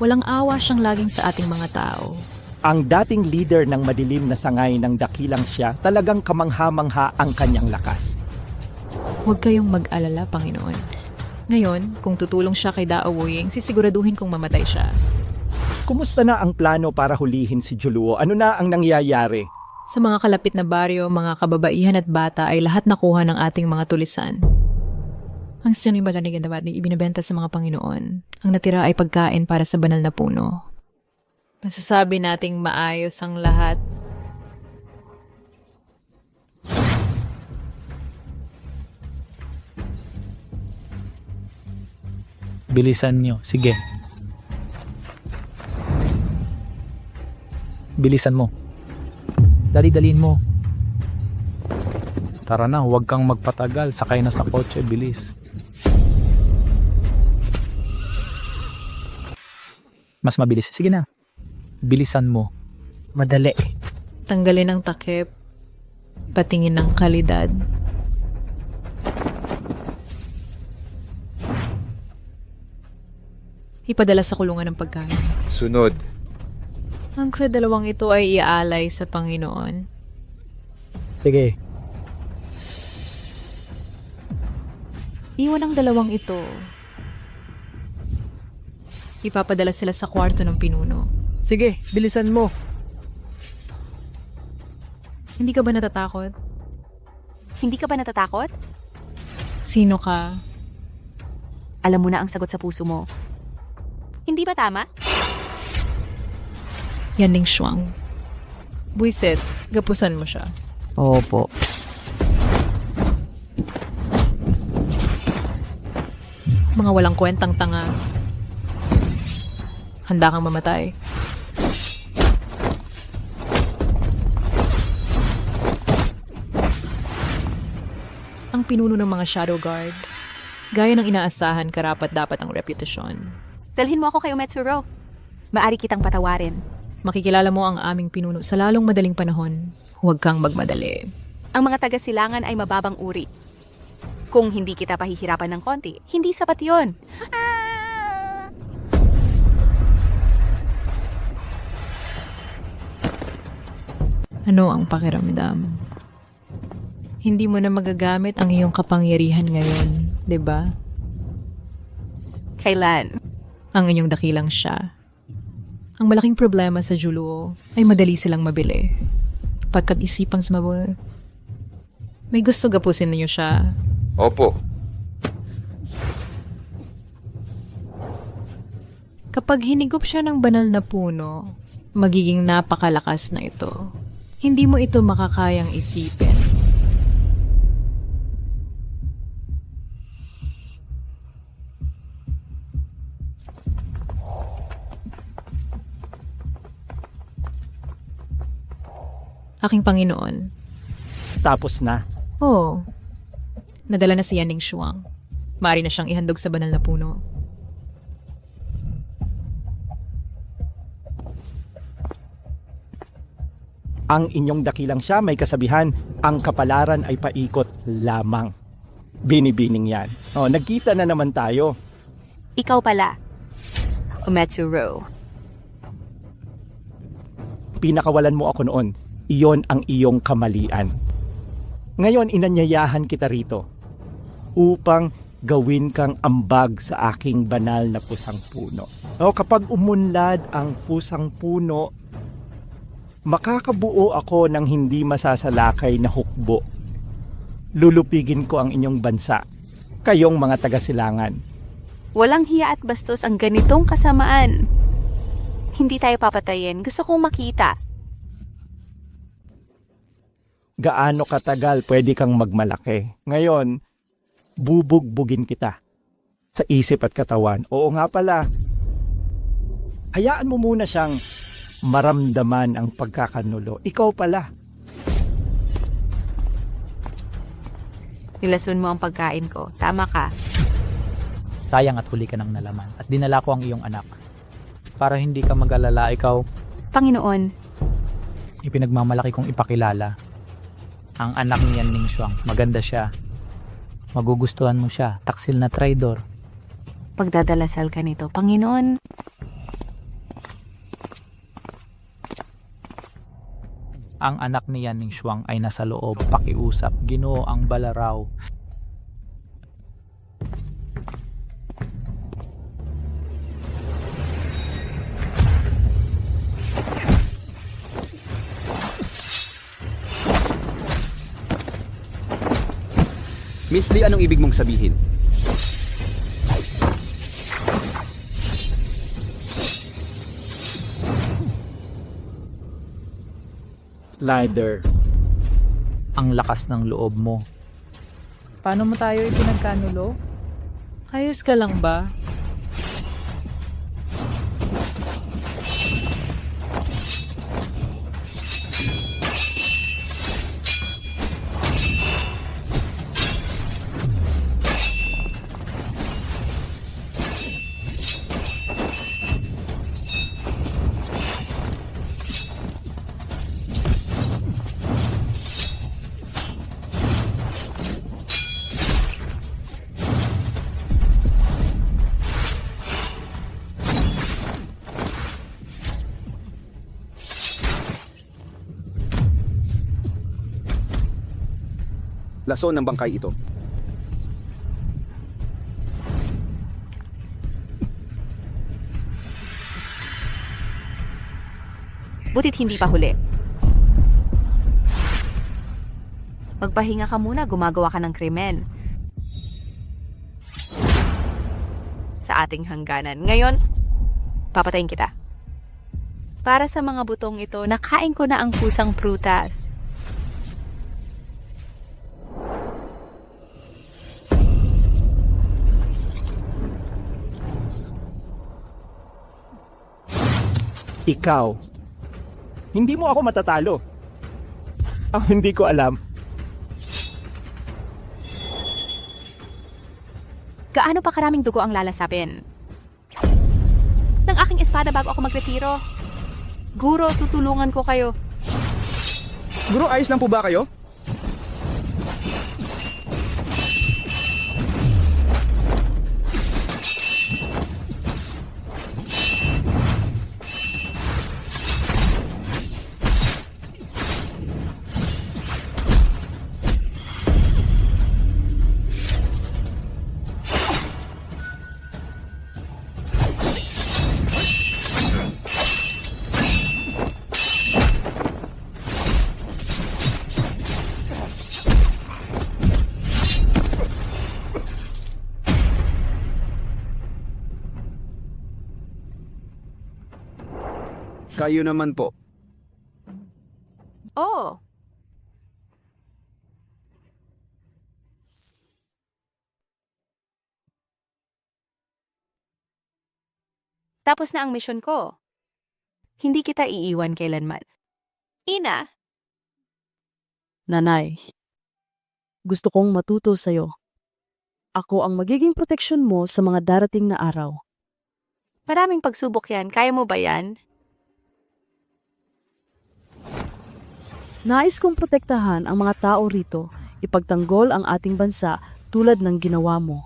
Walang awa siyang laging sa ating mga tao. Ang dating leader ng madilim na sangay ng dakilang siya, talagang kamangha-mangha ang kanyang lakas. Huwag kayong mag-alala, Panginoon. Ngayon, kung tutulong siya kay Dao Wuying, sisiguraduhin kong mamatay siya. Kumusta na ang plano para hulihin si Juluo? Ano na ang nangyayari? Sa mga kalapit na baryo, mga kababaihan at bata ay lahat nakuha ng ating mga tulisan. Ang sinimula ni Gandawad ay ibinebenta sa mga Panginoon. Ang natira ay pagkain para sa banal na puno. Masasabi nating maayos ang lahat. Bilisan nyo. Sige. Bilisan mo. Dali-daliin mo. Tara na, huwag kang magpatagal. Sakay na sa kotse, bilis. Mas mabilis. Sige na. Bilisan mo. Madali. Tanggalin ang takip. Patingin ng kalidad. Ipadala sa kulungan ng pagkain. Sunod. Ang dalawang ito ay iaalay sa Panginoon. Sige. Iwan ang dalawang ito. Ipapadala sila sa kwarto ng pinuno. Sige, bilisan mo. Hindi ka ba natatakot? Hindi ka ba natatakot? Sino ka? Alam mo na ang sagot sa puso mo. Hindi ba tama? Yan Ning Shuang. Buisit, gapusan mo siya. Opo. Mga walang kwentang tanga. Handa kang mamatay. Ang pinuno ng mga Shadow Guard. Gaya ng inaasahan, karapat-dapat ang reputasyon. Dalhin mo ako kay Umetsuro. Maari kitang patawarin. Makikilala mo ang aming pinuno sa lalong madaling panahon. Huwag kang magmadali. Ang mga taga-silangan ay mababang uri. Kung hindi kita pahihirapan ng konti, hindi sapat yon. Ano ang pakiramdam? Hindi mo na magagamit ang iyong kapangyarihan ngayon, 'di ba? Kailan? Ang inyong dakilang siya. Ang malaking problema sa Juluo ay madali silang mabili. Pagkat-isipang sumabot. May gusto gapusin ninyo siya. Opo. Kapag hinigop siya ng banal na puno, magiging napakalakas na ito. Hindi mo ito makakayang isipin. Aking Panginoon. Tapos na. Oo. Nadala na si Yan Ning Shuang. Maaari na siyang ihandog sa banal na puno. Ang inyong dakilang siya may kasabihan, ang kapalaran ay paikot lamang. Binibining yan. Oh, nagkita na naman tayo. Ikaw pala. Umetsuro. Pinakawalan mo ako noon. Iyon ang iyong kamalian. Ngayon, inanyayahan kita rito upang gawin kang ambag sa aking banal na pusang puno. O kapag umunlad ang pusang puno, makakabuo ako ng hindi masasalakay na hukbo. Lulupigin ko ang inyong bansa, kayong mga taga-silangan. Walang hiya at bastos ang ganitong kasamaan. Hindi tayo papatayin. Gusto kong makita. Gaano katagal pwede kang magmalaki? Ngayon, bubugbugin kita sa isip at katawan. Oo nga pala, hayaan mo muna siyang maramdaman ang pagkakanulo. Ikaw pala. Nilason mo ang pagkain ko. Tama ka. Sayang at huli ka ng nalaman. At dinala ko ang iyong anak. Para hindi ka mag-alala, ikaw, Panginoon, ipinagmamalaki kong ipakilala. Ang anak ni Yan Ning Shuang, maganda siya. Magugustuhan mo siya, taksil na traidor. pagdadalasal ka nito. Panginoon, Ang anak ni Yan Ning Shuang ay nasa loob, pakiusap, Ginoo ang balaraw. Miss Lee, anong ibig mong sabihin? Lider, Ang lakas ng loob mo. Paano mo tayo ipinagkanulo? Ayos ka lang ba? Lason ng bangkay ito. Butit hindi pa huli. Magpahinga ka muna, gumagawa ka ng krimen. Sa ating hangganan. Ngayon, papatayin kita. Para sa mga butong ito, nakain ko na ang pusang prutas. ikaw. Hindi mo ako matatalo. Hindi ko alam. Gaano pa karaming dugo ang lalasapin? Ng aking espada bago ako magretiro. Guro, tutulungan ko kayo. Guro, ayos lang po ba kayo? Kayo naman po. Oh. Tapos na ang misyon ko. Hindi kita iiwan kailanman. Ina, Nanay, gusto kong matuto sa'yo. Ako ang magiging proteksyon mo sa mga darating na araw. maraming pagsubok yan. Kaya mo ba yan? Nais kong protektahan ang mga tao rito, ipagtanggol ang ating bansa tulad ng ginawa mo.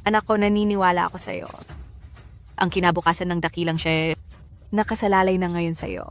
Anak ko, naniniwala ako sa'yo. Ang kinabukasan ng dakilang siya, nakasalalay na ngayon sa'yo.